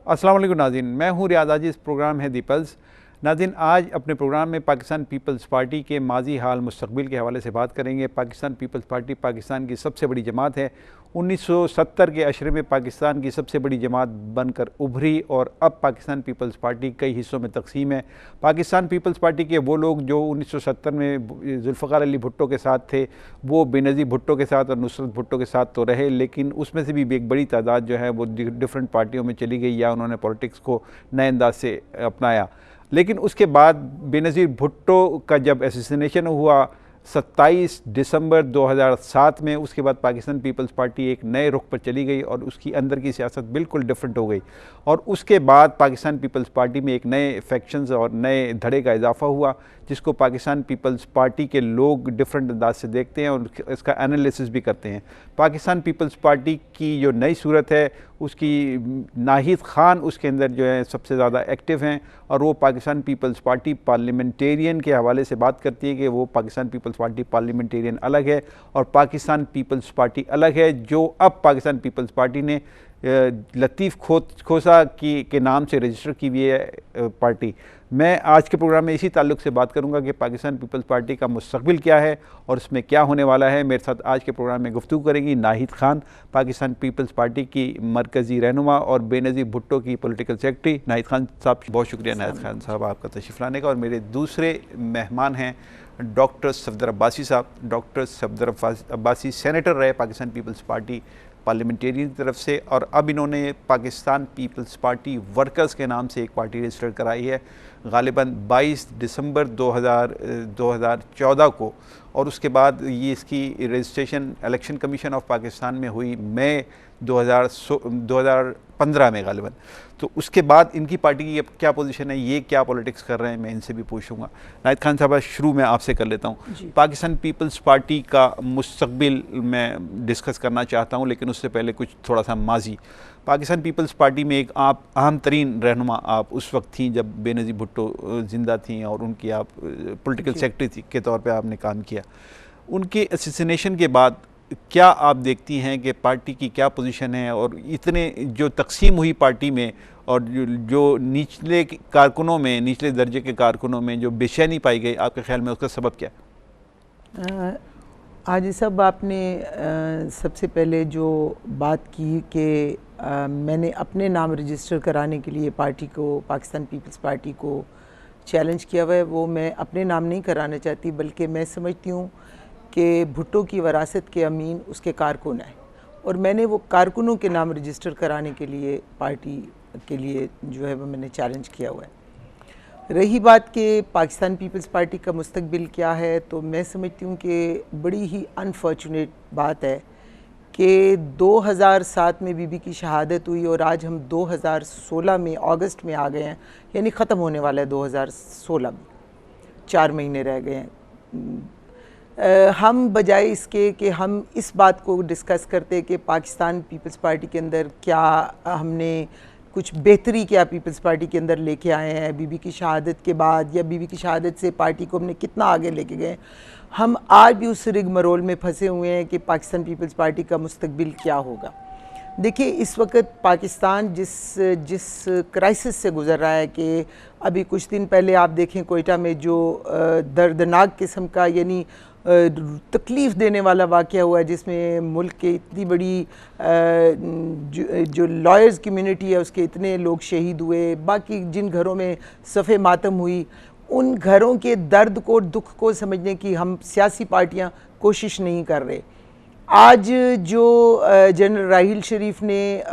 अस्सलाम वालेकुम नाज़रीन, मैं हूँ रियाज आजी। इस प्रोग्राम है दी पल्स। नाज़रीन, आज अपने प्रोग्राम में पाकिस्तान पीपल्स पार्टी के माजी हाल मुस्तकबिल के हवाले से बात करेंगे। पाकिस्तान पीपल्स पार्टी पाकिस्तान की सबसे बड़ी जमात है। 1970 के अशरे में पाकिस्तान की सबसे बड़ी जमात बनकर उभरी और अब पाकिस्तान पीपल्स पार्टी कई हिस्सों में तकसीम है। पाकिस्तान पीपल्स पार्टी के वो लोग जो 1970 में जुल्फ़िकार अली भुट्टो के साथ थे, वो बेनज़ीर भुट्टो के साथ और नुसरत भुट्टो के साथ तो रहे, लेकिन उसमें से भी एक बड़ी तादाद जो है वो डिफरेंट पार्टियों में चली गई या उन्होंने पॉलिटिक्स को नए अंदाज से अपनाया। लेकिन उसके बाद बेनज़ीर भुट्टो का जब असैसिनेशन हुआ 27 दिसंबर 2007 में, उसके बाद पाकिस्तान पीपल्स पार्टी एक नए रुख पर चली गई और उसकी अंदर की सियासत बिल्कुल डिफरेंट हो गई। और उसके बाद पाकिस्तान पीपल्स पार्टी में एक नए फैक्शंस और नए धड़े का इजाफा हुआ, जिसको पाकिस्तान पीपल्स पार्टी के लोग डिफरेंट अंदाज से देखते हैं और इसका एनालिसिस भी करते हैं। पाकिस्तान पीपल्स पार्टी की जो नई सूरत है, उसकी नाहिद खान उसके अंदर जो है सबसे ज़्यादा एक्टिव हैं और वो पाकिस्तान पीपल्स पार्टी पार्लियामेंटेरियन के हवाले से बात करती है कि वो पाकिस्तान पीपल्स पार्टी पार्लियामेंटेरियन अलग है और पाकिस्तान पीपल्स पार्टी अलग है, जो अब पाकिस्तान पीपल्स पार्टी ने लतीफ़ खोसा के नाम से रजिस्टर की हुई है पार्टी। मैं आज के प्रोग्राम में इसी ताल्लुक़ से बात करूंगा कि पाकिस्तान पीपल्स पार्टी का मुस्तकबिल क्या है और इसमें क्या होने वाला है। मेरे साथ आज के प्रोग्राम में गुफ्तगू करेंगी नाहिद खान, पाकिस्तान पीपल्स पार्टी की मरकज़ी रहनुमा और बेनज़ीर भुट्टो की पॉलिटिकल सेक्रेटरी। नाहिद खान साहब, बहुत शुक्रिया नाहिद खान साहब आपका तशरीफ़ लाने का। और मेरे दूसरे मेहमान हैं डॉक्टर सफदर अब्बासी साहब। डॉक्टर सफदर अब्बासी सेनेटर रहे पाकिस्तान पीपल्स पार्टी पार्लियामेंटेरियन की तरफ से, और अब इन्होंने पाकिस्तान पीपल्स पार्टी वर्कर्स के नाम से एक पार्टी रजिस्टर कराई है गालिबन 22 दिसंबर 2014 को, और उसके बाद ये इसकी registration election commission of Pakistan में हुई मई 2015 में गालिबन। तो उसके बाद इनकी पार्टी की क्या पोजीशन है, ये क्या पॉलिटिक्स कर रहे हैं, मैं इनसे भी पूछूंगा। नाहिद खान साहब, शुरू में आपसे कर लेता हूँ। पाकिस्तान पीपल्स पार्टी का मुस्तकबिल मैं डिस्कस करना चाहता हूँ, लेकिन उससे पहले कुछ थोड़ा सा माजी। पाकिस्तान पीपल्स पार्टी में एक आप अहम तरीन रहनुमा आप उस वक्त थी जब बेनज़ीर भुट्टो ज़िंदा थी और उनकी आप पॉलिटिकल सेक्रेटरी के तौर पे आपने काम किया। उनके असैसिनेशन के बाद क्या आप देखती हैं कि पार्टी की क्या पोजीशन है, और इतने जो तकसीम हुई पार्टी में और जो निचले कारकुनों में, निचले दर्जे के कारकुनों में जो बेचैनी पाई गई, आपके ख्याल में उसका सबब क्या है? आज सब आपने सबसे पहले जो बात की कि मैंने अपने नाम रजिस्टर कराने के लिए पार्टी को, पाकिस्तान पीपल्स पार्टी को चैलेंज किया हुआ है, वो मैं अपने नाम नहीं कराना चाहती, बल्कि मैं समझती हूँ कि भुट्टो की वरासत के अमीन उसके कारकुन हैं और मैंने वो कारकुनों के नाम रजिस्टर कराने के लिए पार्टी के लिए जो है वो मैंने चैलेंज किया हुआ है। रही बात कि पाकिस्तान पीपल्स पार्टी का मुस्तकबिल क्या है, तो मैं समझती हूँ कि बड़ी ही अनफॉर्चुनेट बात है कि 2007 में बीबी की शहादत हुई और आज हम 2016 में अगस्त में आ गए हैं, यानी ख़त्म होने वाला है 2016 में, 4 महीने रह गए हैं। हम बजाय इसके कि हम इस बात को डिस्कस करते कि पाकिस्तान पीपल्स पार्टी के अंदर क्या हमने कुछ बेहतरी क्या पीपल्स पार्टी के अंदर लेके आए हैं बीबी की शहादत के बाद, या बीबी की शहादत से पार्टी को हमने कितना आगे लेके गए, हम आज भी उस रिगमरोल में फंसे हुए हैं कि पाकिस्तान पीपल्स पार्टी का मुस्तकबिल क्या होगा। देखिए, इस वक्त पाकिस्तान जिस क्राइसिस से गुज़र रहा है कि अभी कुछ दिन पहले आप देखें कोयटा में जो दर्दनाक किस्म का यानी तकलीफ़ देने वाला वाक़या हुआ है, जिसमें मुल्क के इतनी बड़ी जो लॉयर्स कम्युनिटी है उसके इतने लोग शहीद हुए, बाकी जिन घरों में सफ़े मातम हुई, उन घरों के दर्द को, दुख को समझने की हम सियासी पार्टियां कोशिश नहीं कर रहे। आज जो जनरल राहील शरीफ ने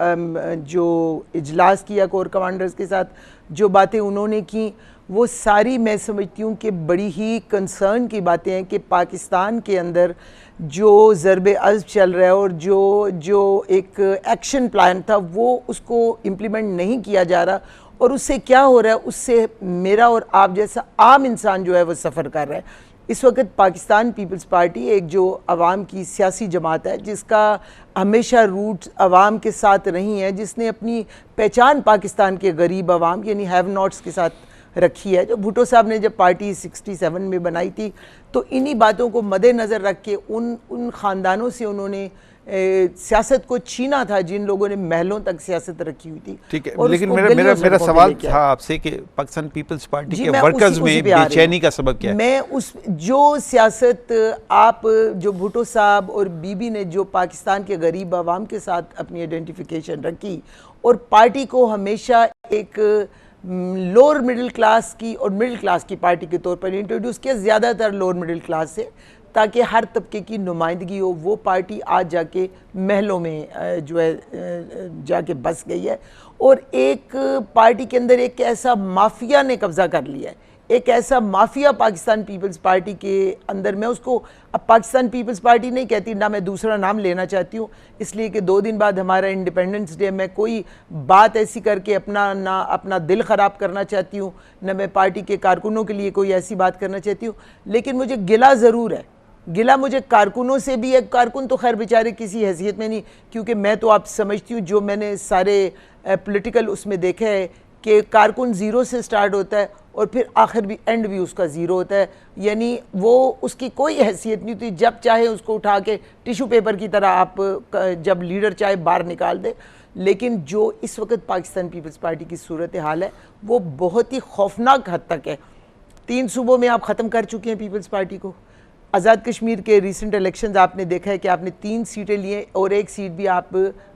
जो इजलास किया कोर कमांडर्स के साथ, जो बातें उन्होंने की, वो सारी मैं समझती हूँ कि बड़ी ही कंसर्न की बातें हैं कि पाकिस्तान के अंदर जो ज़रबे अज़्ब चल रहा है और जो एक एक्शन प्लान था वो उसको इम्प्लीमेंट नहीं किया जा रहा, और उससे क्या हो रहा है, उससे मेरा और आप जैसा आम इंसान जो है वो सफ़र कर रहा है। इस वक्त पाकिस्तान पीपल्स पार्टी एक जो अवाम की सियासी जमात है जिसका हमेशा रूट्स अवाम के साथ रही हैं, जिसने अपनी पहचान पाकिस्तान के गरीब अवाम यानी हैव नॉट्स के साथ रखी है। जो भुट्टो साहब ने जब पार्टी 67 में बनाई थी तो इन्हीं बातों को मद्देनज़र रख के उन ख़ानदानों से उन्होंने सियासत को छीना था जिन लोगों ने महलों तक सियासत रखी हुई थी। ठीक है, लेकिन मेरा सवाल था आपसे कि पाकिस्तान पीपल्स पार्टी के वर्कर्स में बेचैनी का सबब क्या है? मैं उस जो सियासत आप जो भुट्टो साहब और बीबी ने जो पाकिस्तान के गरीब आवाम के साथ अपनी आइडेंटिफिकेशन रखी और पार्टी को हमेशा एक लोअर मिडिल क्लास की और मिडिल क्लास की पार्टी के तौर पर इंट्रोड्यूस किया, ज़्यादातर लोअर मिडिल क्लास से, ताकि हर तबके की नुमाइंदगी हो। वो पार्टी आज जाके महलों में जो है जाके बस गई है और एक पार्टी के अंदर एक ऐसा माफिया ने कब्ज़ा कर लिया है, एक ऐसा माफिया पाकिस्तान पीपल्स पार्टी के अंदर। मैं उसको अब पाकिस्तान पीपल्स पार्टी नहीं कहती, ना मैं दूसरा नाम लेना चाहती हूँ, इसलिए कि 2 दिन बाद हमारा इंडिपेंडेंस डे। मैं कोई बात ऐसी करके अपना दिल ख़राब करना चाहती हूँ, ना मैं पार्टी के कारकुनों के लिए कोई ऐसी बात करना चाहती हूँ, लेकिन मुझे गिला ज़रूर है। गिला मुझे कारकुनों से भी है। कारकुन तो खैर बेचारे किसी हैसियत में नहीं, क्योंकि मैं तो आप समझती हूँ जो मैंने सारे पॉलिटिकल उसमें देखा है कि कारकुन ज़ीरो से स्टार्ट होता है और फिर आखिर भी एंड भी उसका ज़ीरो होता है, यानी वो उसकी कोई हैसियत नहीं होती। जब चाहे उसको उठा के टिशू पेपर की तरह आप जब लीडर चाहे बाहर निकाल दे। लेकिन जो इस वक्त पाकिस्तान पीपल्स पार्टी की सूरत हाल है वो बहुत ही खौफनाक हद तक है। 3 सूबों में आप ख़त्म कर चुके हैं पीपल्स पार्टी को। आज़ाद कश्मीर के रिसेंट इलेक्शंस आपने देखा है कि आपने 3 सीटें लिए और 1 सीट भी आप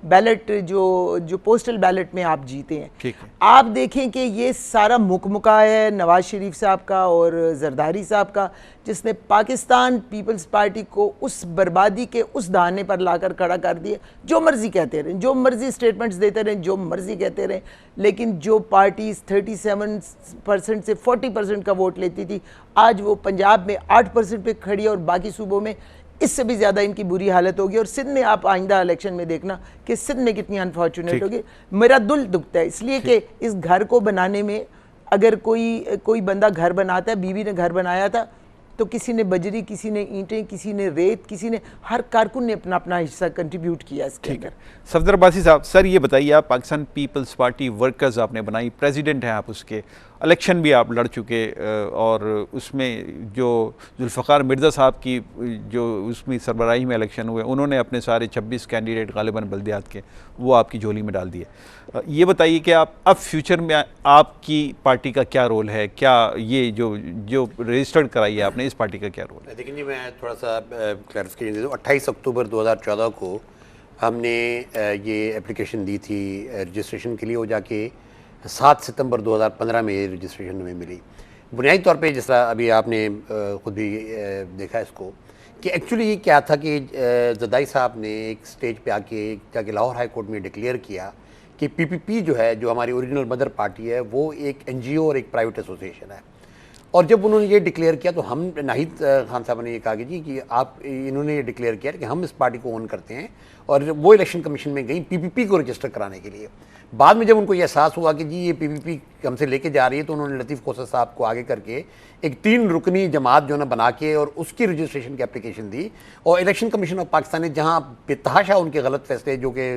बैलेट जो पोस्टल बैलेट में आप जीते हैं। ठीक है। आप देखें कि ये सारा मुकमुका है नवाज शरीफ साहब का और जरदारी साहब का, जिसने पाकिस्तान पीपल्स पार्टी को उस बर्बादी के उस दाने पर लाकर खड़ा कर दिया। जो मर्जी कहते रहें, जो मर्जी स्टेटमेंट्स देते रहें, जो मर्जी कहते रहें, लेकिन जो पार्टी 37% से 40% का वोट लेती थी, आज वो पंजाब में 8% पे खड़ी है और बाकी सूबों में इससे भी ज़्यादा इनकी बुरी हालत होगी। और सिंध में आप आइंदा इलेक्शन में देखना कि सिंध में कितनी अनफॉर्चुनेट होगी। मेरा दिल दुखता है इसलिए कि इस घर को बनाने में अगर कोई बंदा घर बनाता है, बीबी ने घर बनाया था तो किसी ने बजरी, किसी ने ईंटें, किसी ने रेत, किसी ने, हर कारकुन ने अपना अपना हिस्सा कंट्रीब्यूट किया इसके अंदर। सफदर अब्बासी साहब, सर ये बताइए, आप पाकिस्तान पीपल्स पार्टी वर्कर्स आपने बनाई, प्रेसिडेंट हैं आप उसके, इलेक्शन भी आप लड़ चुके और उसमें जो जुल्फ़िकार मिर्ज़ा साहब की जो उसमें सरबराही में इलेक्शन हुए, उन्होंने अपने सारे 26 कैंडिडेट गालिबन बल्दियात के वो आपकी झोली में डाल दिए। ये बताइए कि आप अब फ्यूचर में आपकी पार्टी का क्या रोल है? क्या ये जो रजिस्टर्ड कराई है आपने, इस पार्टी का क्या रोल है? देखिए जी, मैं थोड़ा सा क्लैरिफिकेशन दे दूँ। 28 अक्टूबर 2014 को हमने ये एप्लीकेशन दी थी रजिस्ट्रेशन के लिए, वो जाके 7 सितंबर 2015 में रजिस्ट्रेशन में मिली। बुनियादी तौर पे जिस तरह अभी आपने ख़ुद भी देखा इसको कि एक्चुअली ये क्या था कि जरदारी साहब ने एक स्टेज पे आके जाके लाहौर हाई कोर्ट में डिक्लेयर किया कि पीपीपी जो है, जो हमारी ओरिजिनल मदर पार्टी है, वो एक एनजीओ और एक प्राइवेट एसोसिएशन है। और जब उन्होंने ये डिक्लेयर किया तो हम नाहिद खान साहब ने ये कहा कि जी कि इन्होंने ये डिक्लेयर किया कि हम इस पार्टी को ओन करते हैं, और वो इलेक्शन कमीशन में गई पीपीपी को रजिस्टर कराने के लिए। बाद में जब उनको ये एहसास हुआ कि जी ये पीपीपी हमसे लेके जा रही है, तो उन्होंने लतीफ़ खोसर साहब को आगे करके एक 3 रुकनी जमात जो है बना के और उसकी रजिस्ट्रेशन की एप्लीकेशन दी। और इलेक्शन कमीशन ऑफ पाकिस्तान ने जहाँ बेतहाशा उनके गलत फैसले जो कि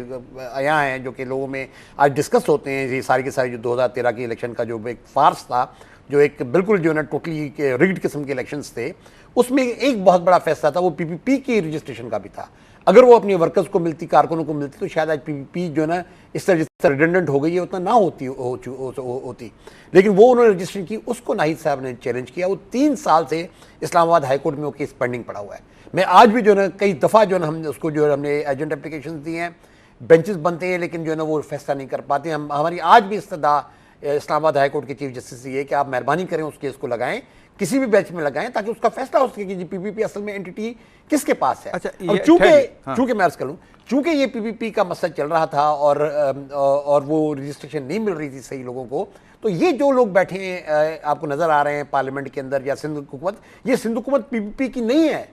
आया हैं, जो कि लोगों में आज डिस्कस होते हैं, ये सारी की सारी जो 2013 की इलेक्शन का जो एक फार्स था, जो एक बिल्कुल जो है ना टोटली के रिग्ड किस्म के इलेक्शंस थे, उसमें एक बहुत बड़ा फैसला था वो पीपीपी की रजिस्ट्रेशन का भी था। अगर वो अपने वर्कर्स को मिलती, कारकुनों को मिलती, तो शायद आज पीपीपी जो है ना इस तरह जिस तरह रिडंडेंट हो गई है उतना ना होती। लेकिन वो उन्होंने रजिस्ट्रेशन की, उसको नाहिद साहब ने चैलेंज किया। वो 3 साल से इस्लामाबाद हाई कोर्ट में वो केस पेंडिंग पड़ा हुआ है। मैं आज भी जो है ना कई दफ़ा जो है ना हम उसको जो है हमने एजेंट एप्लीकेशन दी हैं, बेंचेस बनते हैं, लेकिन जो है ना वो फैसला नहीं कर पाते। हमारी आज भी इस्तदा इस्लामाबाद हाई कोर्ट के चीफ जस्टिस ये कि आप मेहरबानी करें उस केस को लगाएं, किसी भी बेंच में लगाएं, ताकि उसका फैसला हो सके कि जी पीपीपी असल में एंटिटी किसके पास है। अच्छा, चूंकि मैं अर्ज करूं, चूंकि ये पीपीपी का मसला चल रहा था और वो रजिस्ट्रेशन नहीं मिल रही थी सही लोगों को, तो ये जो लोग बैठे हैं आपको नजर आ रहे हैं पार्लियामेंट के अंदर या सिंध हुकूमत, ये सिंध हुकूमत पीपीपी की नहीं है,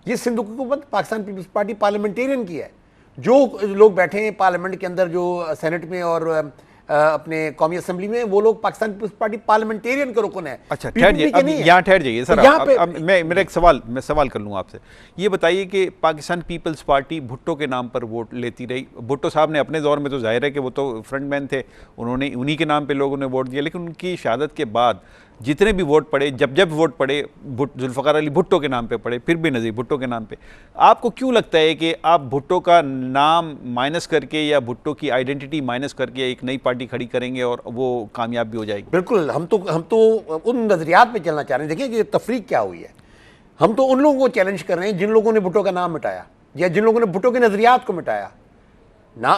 ये सिंध हुकूमत पाकिस्तान पीपल्स पार्टी पार्लियामेंटेरियन की है। जो लोग बैठे हैं पार्लियामेंट के अंदर, जो सेनेट में और अपने कौमी असेंबली में, वो लोग पाकिस्तान पीपल्स पार्टी पार्लियामेंटेरियन के रुकन है। अच्छा ठहर जाइए, अब यहाँ ठहर जाइए सर। अब मैं मेरा एक सवाल कर लूँ आपसे। ये बताइए कि पाकिस्तान पीपल्स पार्टी भुट्टो के नाम पर वोट लेती रही। भुट्टो साहब ने अपने दौर में तो जाहिर है कि वो तो फ्रंटमैन थे, उन्होंने उन्हीं के नाम पे लोगों ने वोट दिया, लेकिन उनकी शहादत के बाद जितने भी वोट पड़े, जब वोट पड़े जुल्फ़िकार अली भुट्टो के नाम पे पड़े, फिर भी नज़ीर भुट्टो के नाम पे। आपको क्यों लगता है कि आप भुट्टो का नाम माइनस करके या भुट्टो की आइडेंटिटी माइनस करके एक नई पार्टी खड़ी करेंगे और वो कामयाब भी हो जाएगी? बिल्कुल, हम तो उन नज़रियात पे चलना चाह रहे हैं। देखिए कि तफरीक क्या हुई है। हम तो उन लोगों को चैलेंज कर रहे हैं जिन लोगों ने भुट्टो का नाम मिटाया या जिन लोगों ने भुट्टो के नज़रियात को मिटाया ना।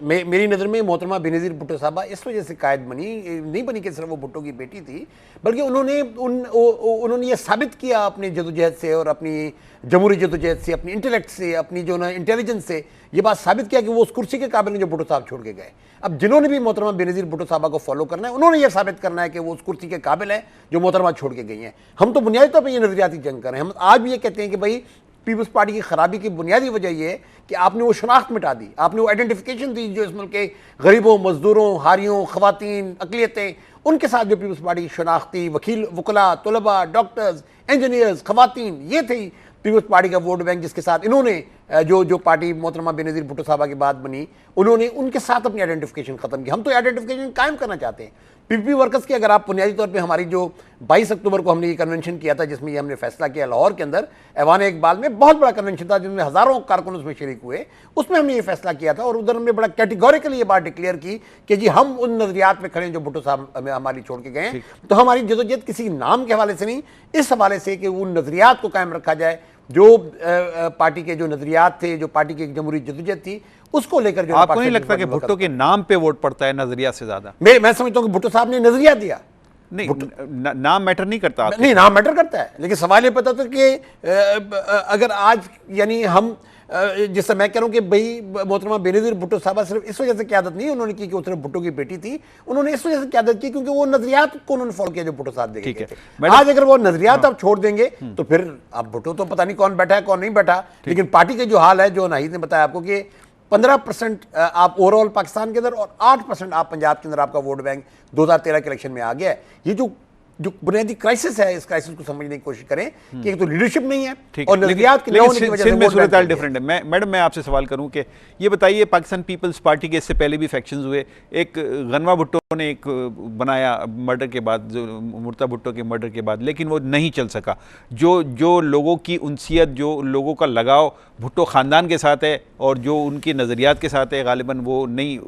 मेरी नज़र में मोहतरमा बेनज़ीर भुट्टो साहबा इस वजह से कायद नहीं बनी कि सिर्फ वो भुट्टो की बेटी थी, बल्कि उन्होंने ये साबित किया अपनी जदोजहद से और अपनी जमहूरी जदोजहद से, अपनी इंटेलेक्ट से, अपनी जो ना इंटेलिजेंस से ये बात साबित किया कि वो उस कुर्सी के काबिल हैं जो भुट्टो साहब छोड़ के गए। अब जिन्होंने भी मोहतरमा बेनज़ीर भुट्टो साहबा को फॉलो करना है, उन्होंने ये साबित करना है कि वो उस कुर्सी के काबिल है जो मोहतरमा छोड़ के गई हैं। हम तो बुनियादी तौर पर ये नज़रियाती जंग कर रहे हैं। हम आज भी ये कहते हैं कि भाई पीपल्स पार्टी की खराबी की बुनियादी वजह यह है कि आपने वो शनाख्त मिटा दी, आपने वो आइडेंटिफिकेशन दी जो इस मुल्क के गरीबों, मजदूरों, हारियों, खवातीन, अकलियतें, उनके साथ जो पीपल्स पार्टी की शनाख्त थी, वकील, वकला, तलबा, डॉक्टर्स, इंजीनियर्स, खवातीन, ये थी पीपल्स पार्टी का वोट बैंक, जिसके साथ इन्होंने जो पार्टी मोहतरमा बेनज़ीर भुट्टो साहबा के बाद बनी, उन्होंने उनके साथ अपनी आइडेंटिफिकेशन खत्म की। हम तो आइडेंटिफिकेशन कायम करना चाहते हैं। पीपीपी वर्कर्स की अगर आप बुनियादी तौर पे हमारी जो 22 अक्टूबर को हमने ये कन्वेंशन किया था, जिसमें ये हमने फैसला किया लाहौर के अंदर ऐवान इकबाल में, बहुत बड़ा कन्वेंशन था जिसमें हज़ारों कारकुन उसमें शरीक हुए, उसमें हमने ये फैसला किया था और उधर हमने बड़ा कैटेगोरिकली ये बात डिक्लेयर की कि जी हम उन नज़रियात में खड़े हैं जो भुट्टो साहब हमें हमारी छोड़ के गए हैं। तो हमारी जदोजहद किसी नाम के हवाले से नहीं, इस हवाले से कि उन नज़रियात को कायम रखा जाए जो पार्टी के जो नज़रियात थे, जो पार्टी की जमहूरी जदोजहद थी, उसको लेकर जो। आपको नहीं लगता कि भुट्टो के नाम पे वोट पड़ता है नजरिया से ज्यादा? मैं समझता हूं कि भुट्टो साहब ने नजरिया दिया। नहीं, नाम मैटर नहीं करता। नहीं, नाम मैटर करता है, लेकिन सवाल ये पता था कि अगर आज यानी हम जिससे मैं कह रहा हूं कि भाई मोहतरमा बेनज़ीर भुट्टो साहबा सिर्फ इस वजह से क़यादत नहीं उन्होंने की कि वो सिर्फ भुट्टो की बेटी थी, उन्होंने इस वजह से क़यादत की क्योंकि वो नजरियात को उन्होंने फॉलो किया जो भुट्टो साहब देखे थे। आज अगर वो नजरियात आप छोड़ देंगे तो फिर आप भुट्टो तो पता नहीं कौन बैठा है कौन नहीं बैठा, लेकिन पार्टी के जो हाल है, जो नाहिद ने बताया आपको कि 15% आप ओवरऑल पाकिस्तान के अंदर और 8% आप पंजाब के अंदर आपका वोट बैंक 2013 के इलेक्शन में आ गया है। ये जो बुनियादी क्राइसिस है, इस क्राइसिस को समझने की कोशिश करें कि एक तो लीडरशिप नहीं है और नजरियात की न होने की वजह से सूरत हाल डिफरेंट है। मैडम मैं आपसे सवाल करूं कि ये बताइए, पाकिस्तान पीपल्स पार्टी के इससे पहले भी फैक्शंस हुए। एक गनवा भुट्टो ने एक बनाया मर्डर के बाद, जो मुर्तज़ा भुट्टो के मर्डर के बाद, लेकिन वो नहीं चल सका। जो लोगों की उनसियत, जो लोगों का लगाव भुट्टो ख़ानदान के साथ है और जो उनके नज़रियात के साथ है, गालिबन वो नहीं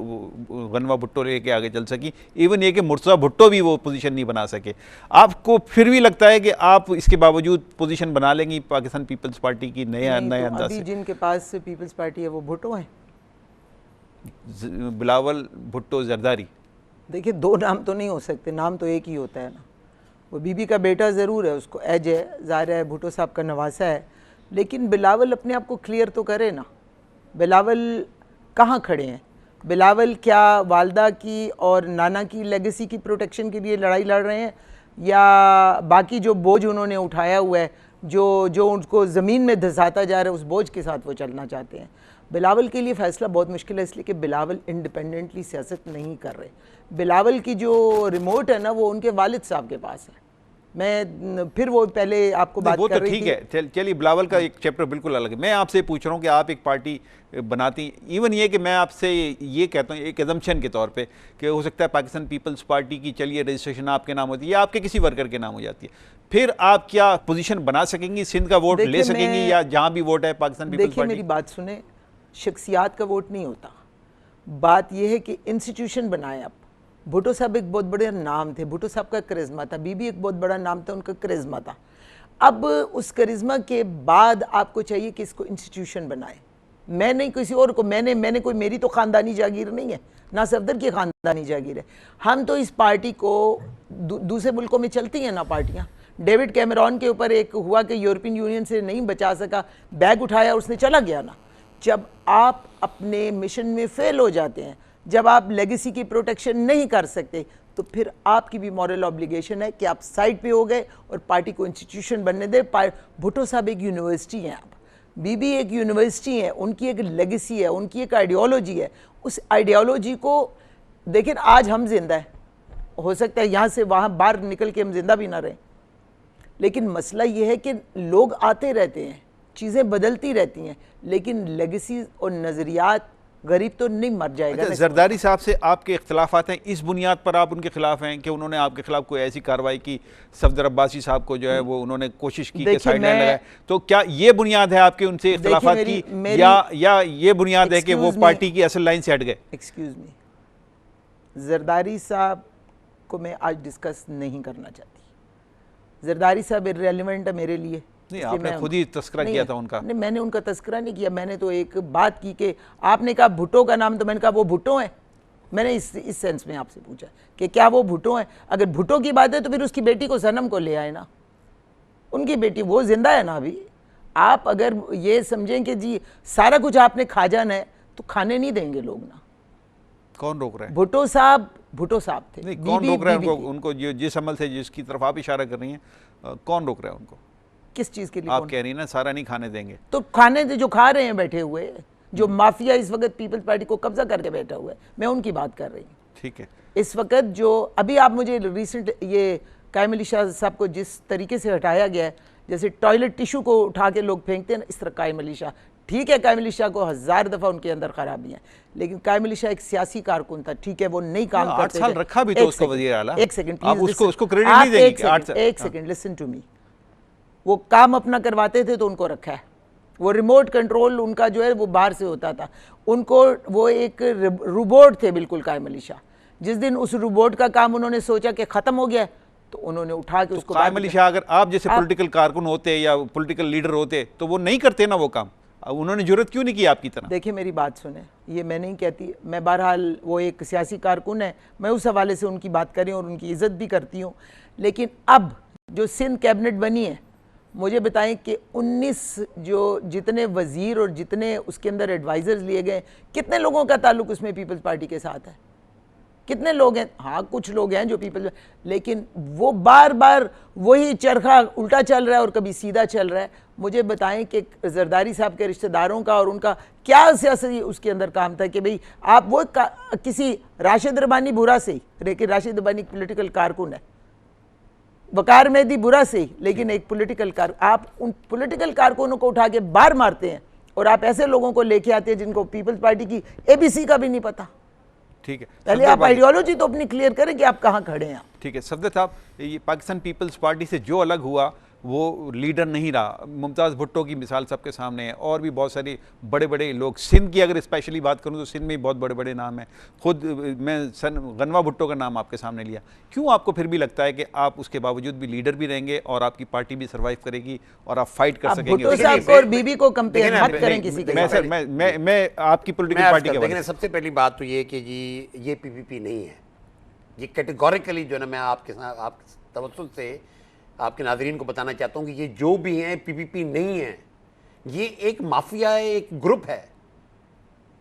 गनवा भुट्टो लेके आगे चल सकी। इवन ये कि मुर्तज़ा भुट्टो भी वो पोजीशन नहीं बना सके। आपको फिर भी लगता है कि आप इसके बावजूद पोजीशन बना लेंगी पाकिस्तान पीपल्स पार्टी की नए अंदाज से? जिनके पास पीपल्स पार्टी है वो भुट्टो है, बिलावल भुट्टो जरदारी। देखिए, दो नाम तो नहीं हो सकते, नाम तो एक ही होता है ना। वो बीबी का बेटा ज़रूर है, उसको एज है, ज़ाहिर है भुट्टो साहब का नवासा है, लेकिन बिलावल अपने आप को क्लियर तो करे ना। बिलावल कहाँ खड़े हैं? बिलावल क्या वालदा की और नाना की लेगेसी की प्रोटेक्शन के लिए लड़ाई लड़ रहे हैं, या बाकी जो बोझ उन्होंने उठाया हुआ है, जो उनको ज़मीन में धंसाता जा रहा है, उस बोझ के साथ वो चलना चाहते हैं? बिलावल के लिए फ़ैसला बहुत मुश्किल है, इसलिए कि बिलावल इंडिपेंडेंटली सियासत नहीं कर रहे। बिलावल की जो रिमोट है ना, वो उनके वालिद साहब के पास है। मैं फिर वो पहले आपको बात कर रही थी। ठीक है, चलिए बिलावल का एक चैप्टर बिल्कुल अलग है। मैं आपसे पूछ रहा हूँ कि आप एक पार्टी बनाती, इवन ये कि मैं आपसे ये कहता हूँ एक एजम्पशन के तौर पे कि हो सकता है पाकिस्तान पीपल्स पार्टी की चलिए रजिस्ट्रेशन आपके नाम होती है या आपके किसी वर्कर के नाम हो जाती है, फिर आप क्या पोजीशन बना सकेंगी? सिंध का वोट ले सकेंगी या जहाँ भी वोट है पाकिस्तान पीपल्स पार्टी? देखिए, मेरी बात सुने, शख्सियात का वोट नहीं होता। बात यह है कि इंस्टीट्यूशन बनाए आप। भुट्टो साहब एक बहुत बड़े नाम थे, भुट्टो साहब का करिश्मा था, बीबी एक बहुत बड़ा नाम था, उनका करिश्मा था। अब उस करिश्मा के बाद आपको चाहिए कि इसको इंस्टीट्यूशन बनाए। मैं नहीं किसी और को, मैंने कोई, मेरी तो ख़ानदानी जागीर नहीं है, ना सफदर की ख़ानदानी जागीर है। हम तो इस पार्टी को दूसरे मुल्कों में चलती हैं ना पार्टियाँ। डेविड कैमरॉन के ऊपर एक हुआ कि यूरोपियन यूनियन से नहीं बचा सका, बैग उठाया, उसने चला गया ना। जब आप अपने मिशन में फेल हो जाते हैं, जब आप लेगेसी की प्रोटेक्शन नहीं कर सकते, तो फिर आपकी भी मॉरल ऑब्लिगेशन है कि आप साइड पे हो गए और पार्टी को इंस्टीट्यूशन बनने दे। भुट्टो साहब एक यूनिवर्सिटी हैं, आप बीबी एक यूनिवर्सिटी है, उनकी एक लेगेसी है, उनकी एक आइडियोलॉजी है। उस आइडियोलॉजी को देखिए आज हम जिंदा हैं, हो सकता है यहाँ से वहाँ बाहर निकल के हम जिंदा भी ना रहें, लेकिन मसला ये है कि लोग आते रहते हैं, चीज़ें बदलती रहती हैं, लेकिन लेगेसी और नज़रियात, गरीब तो नहीं मर जाएगा। अच्छा, जरदारी साहब से आपके इख्तलाफात हैं, इस बुनियाद पर आप उनके खिलाफ हैं कि उन्होंने आपके खिलाफ कोई ऐसी कार्रवाई की, सफदर अब्बासी साहब को जो है वो उन्होंने कोशिश की कि साइड लाइन लगाए, तो क्या ये बुनियाद है आपके उनसे इख्तलाफात की, या ये बुनियाद है कि वो पार्टी की असल लाइन से हट गए? एक्सक्यूज मी, जरदारी साहब को मैं आज डिस्कस नहीं करना चाहती। जरदारी साहब इर्रेलेवेंट है मेरे लिए। नहीं, आपने खुद ही तस्करा किया था उनका। नहीं, मैंने उनका तस्करा नहीं किया, मैंने तो एक बात की कि आपने कहा भुट्टो का नाम, तो मैंने कहा वो भुट्टो हैं। मैंने इस सेंस में आपसे पूछा कि क्या वो भुट्टो हैं। अगर भुट्टो की बात है तो फिर उसकी बेटी को सनम को ले आए ना, उनकी बेटी वो जिंदा है ना अभी। आप अगर ये समझें कि जी सारा कुछ आपने खा जाना है तो खाने नहीं देंगे लोग ना। कौन रोक रहे हैं? भुट्टो साहब थे। नहीं, कौन रोक रहा है उनको जिस अमल से जिसकी तरफ आप इशारा कर रही हैं, कौन रोक रहा है उनको? किस चीज के लिए? आप कह रही हैं ना सारा नहीं खाने देंगे, तो खाने दे जो खा रहे हैं बैठे हुए, जो माफिया इस वक्त पीपल्स पार्टी को कब्जा करके बैठा हुआ है, मैं उनकी बात कर रही हूँ। ठीक है, इस वक्त जो अभी आप मुझे रिसेंट ये कायम अली शाह साहब को जिस तरीके से हटाया गया है, जैसे टॉयलेट टिश्यू को उठा के लोग फेंकते हैं ना, इस तरह कायम अली शाह, ठीक है कायम अली शाह को 1000 दफ़ा उनके अंदर खराबियां, लेकिन कायम अली शाह एक सियासी कारकुन था, ठीक है वो नहीं काम करते थे। 8 साल रखा भी तो उसको वज़ीर आला। एक सेकंड आप उसको क्रेडिट नहीं देंगे। एक सेकंड लिसन टू मी। वो काम अपना करवाते थे तो उनको रखा है। वो रिमोट कंट्रोल उनका जो है वो बाहर से होता था, उनको वो एक रोबोट थे बिल्कुल कायम अली शाह। जिस दिन उस रोबोट का काम उन्होंने सोचा कि खत्म हो गया तो उन्होंने उठा के उसको। कायम अली शाह अगर आप जैसे पॉलिटिकल कारकुन होते या पॉलिटिकल लीडर होते तो वो नहीं करते ना वो काम, उन्होंने जरूरत क्यों नहीं की आपकी तरह? देखिए मेरी बात सुने, ये मैं नहीं कहती, मैं बहरहाल वो एक सियासी कारकुन है, मैं उस हवाले से उनकी बात करी और उनकी इज्जत भी करती हूँ। लेकिन अब जो सिंध कैबिनेट बनी है, मुझे बताएं कि 19 जो जितने वजीर और जितने उसके अंदर एडवाइजर्स लिए गए, कितने लोगों का ताल्लुक उसमें पीपल्स पार्टी के साथ है? कितने लोग हैं? हाँ कुछ लोग हैं जो पीपल्स, लेकिन वो बार बार वही चरखा उल्टा चल रहा है और कभी सीधा चल रहा है। मुझे बताएं कि जरदारी साहब के रिश्तेदारों का और उनका क्या सियासी उसके अंदर काम था कि भाई आप वो किसी राशिद रबानी बुरा से ही, लेकिन राशिद रबानी पॉलिटिकल कारकुन है, वकार मेहदी बुरा से ही, लेकिन एक पॉलिटिकल कार, आप उन पॉलिटिकल कारकुनों को उठा के बाहर मारते हैं और आप ऐसे लोगों को लेके आते हैं जिनको पीपल्स पार्टी की ABC का भी नहीं पता। ठीक है, पहले आप आइडियोलॉजी तो अपनी क्लियर करें कि आप कहाँ खड़े हैं। ठीक है सफदर साहब, ये पाकिस्तान पीपल्स पार्टी से जो अलग हुआ वो लीडर नहीं रहा। मुमताज़ भुट्टो की मिसाल सबके सामने है, और भी बहुत सारे बड़े बड़े लोग, सिंध की अगर स्पेशली बात करूं तो सिंध में भी बहुत बड़े बड़े नाम हैं। खुद मैं गनवा भुट्टो का नाम आपके सामने लिया। क्यों आपको फिर भी लगता है कि आप उसके बावजूद भी लीडर भी रहेंगे और आपकी पार्टी भी सर्वाइव करेगी और आप फाइट कर सकेंगे? भुट्टो साहब को और बीबी को कंपेयर मत करें किसी के साथ। मैं आपकी पॉलिटिकल पार्टी के देखिए, सबसे पहली बात तो ये कि जी ये PPP नहीं है, ये कैटेगोरिकली जो ना मैं आपके साथ आप तवज्जुह से आपके नाज़रीन को बताना चाहता हूँ कि ये जो भी हैं PPP नहीं है, ये एक माफिया है, एक ग्रुप है।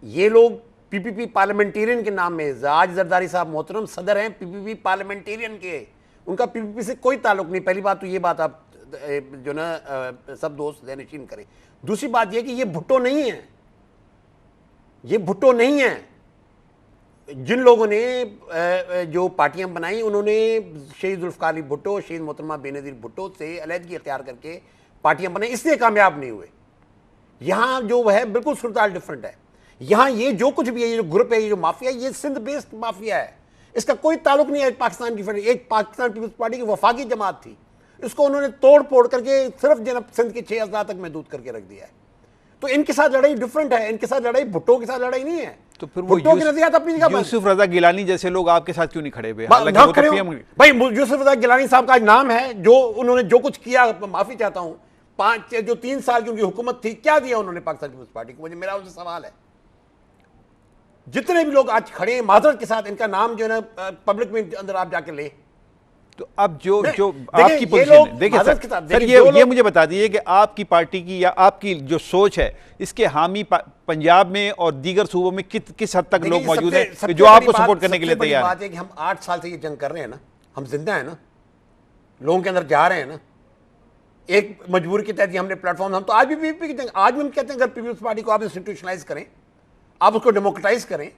ये लोग PPP पार्लियामेंटेरियन के नाम में, आज जरदारी साहब मोहतरम सदर हैं PPP पार्लियामेंटेरियन के, उनका PPP से कोई ताल्लुक नहीं। पहली बात तो ये बात आप जो ना सब दोस्त ज़हनशीन करें। दूसरी बात ये कि ये भुट्टो नहीं है, ये भुट्टो नहीं है। जिन लोगों ने जो पार्टियां बनाई उन्होंने शहीद जुल्फ़िकार अली भुट्टो, शहीद मोहतरमा बेनज़ीर भुट्टो से अलहदगी इख्तियार करके पार्टियां बनाई, इसलिए कामयाब नहीं हुए। यहाँ जो है बिल्कुल सूरत डिफरेंट है। यहाँ ये जो कुछ भी है, ये जो ग्रुप है, ये जो माफिया है, ये सिंध बेस्ड माफिया है। इसका कोई ताल्लुक नहीं है पाकिस्तान की। एक पाकिस्तान पीपल्स पार्टी की वफाकी जमात थी, इसको उन्होंने तोड़ फोड़ करके सिर्फ जनाब सिंध के 6 अज़ला तक महदूद करके रख दिया है। तो इनके साथ लड़ाई डिफरेंट है, इनके साथ लड़ाई भुट्टो के साथ लड़ाई नहीं है। तो फिर वो यूसुफ रजा गिलानी जैसे लोग आपके साथ क्यों नहीं खड़े हुए? भाई यूसुफ रजा गिलानी साहब का नाम है, जो उन्होंने जो कुछ किया, माफी चाहता हूं, 3 साल की उनकी हुकूमत थी, क्या दिया उन्होंने पाकिस्तान पीपल्स पार्टी को? मुझे मेरा उनसे सवाल है। जितने भी लोग आज खड़े हैं माजरत के साथ, इनका नाम जो है ना पब्लिक में अंदर आप जाके ले। तो अब जो आपकी पोजीशन है, देखिए सर ये मुझे बता दीजिए कि आपकी पार्टी की या आपकी जो सोच है, इसके हामी पंजाब में और दीगर सूबों में किस हद तक लोग मौजूद हैं जो आपको सपोर्ट करने के लिए तैयार हैं? बात है कि हम 8 साल से ये जंग कर रहे हैं ना, हम जिंदा हैं ना, लोगों के अंदर जा रहे हैं ना, एक मजबूरी के तहत हमने प्लेटफॉर्म, हम तो आज भी PPP की जंग, आज भी हम कहते हैं अगर पीपल्स पार्टी को आप इंस्टीट्यूशनलाइज करें, आप उसको डेमोक्रेटाइज करें,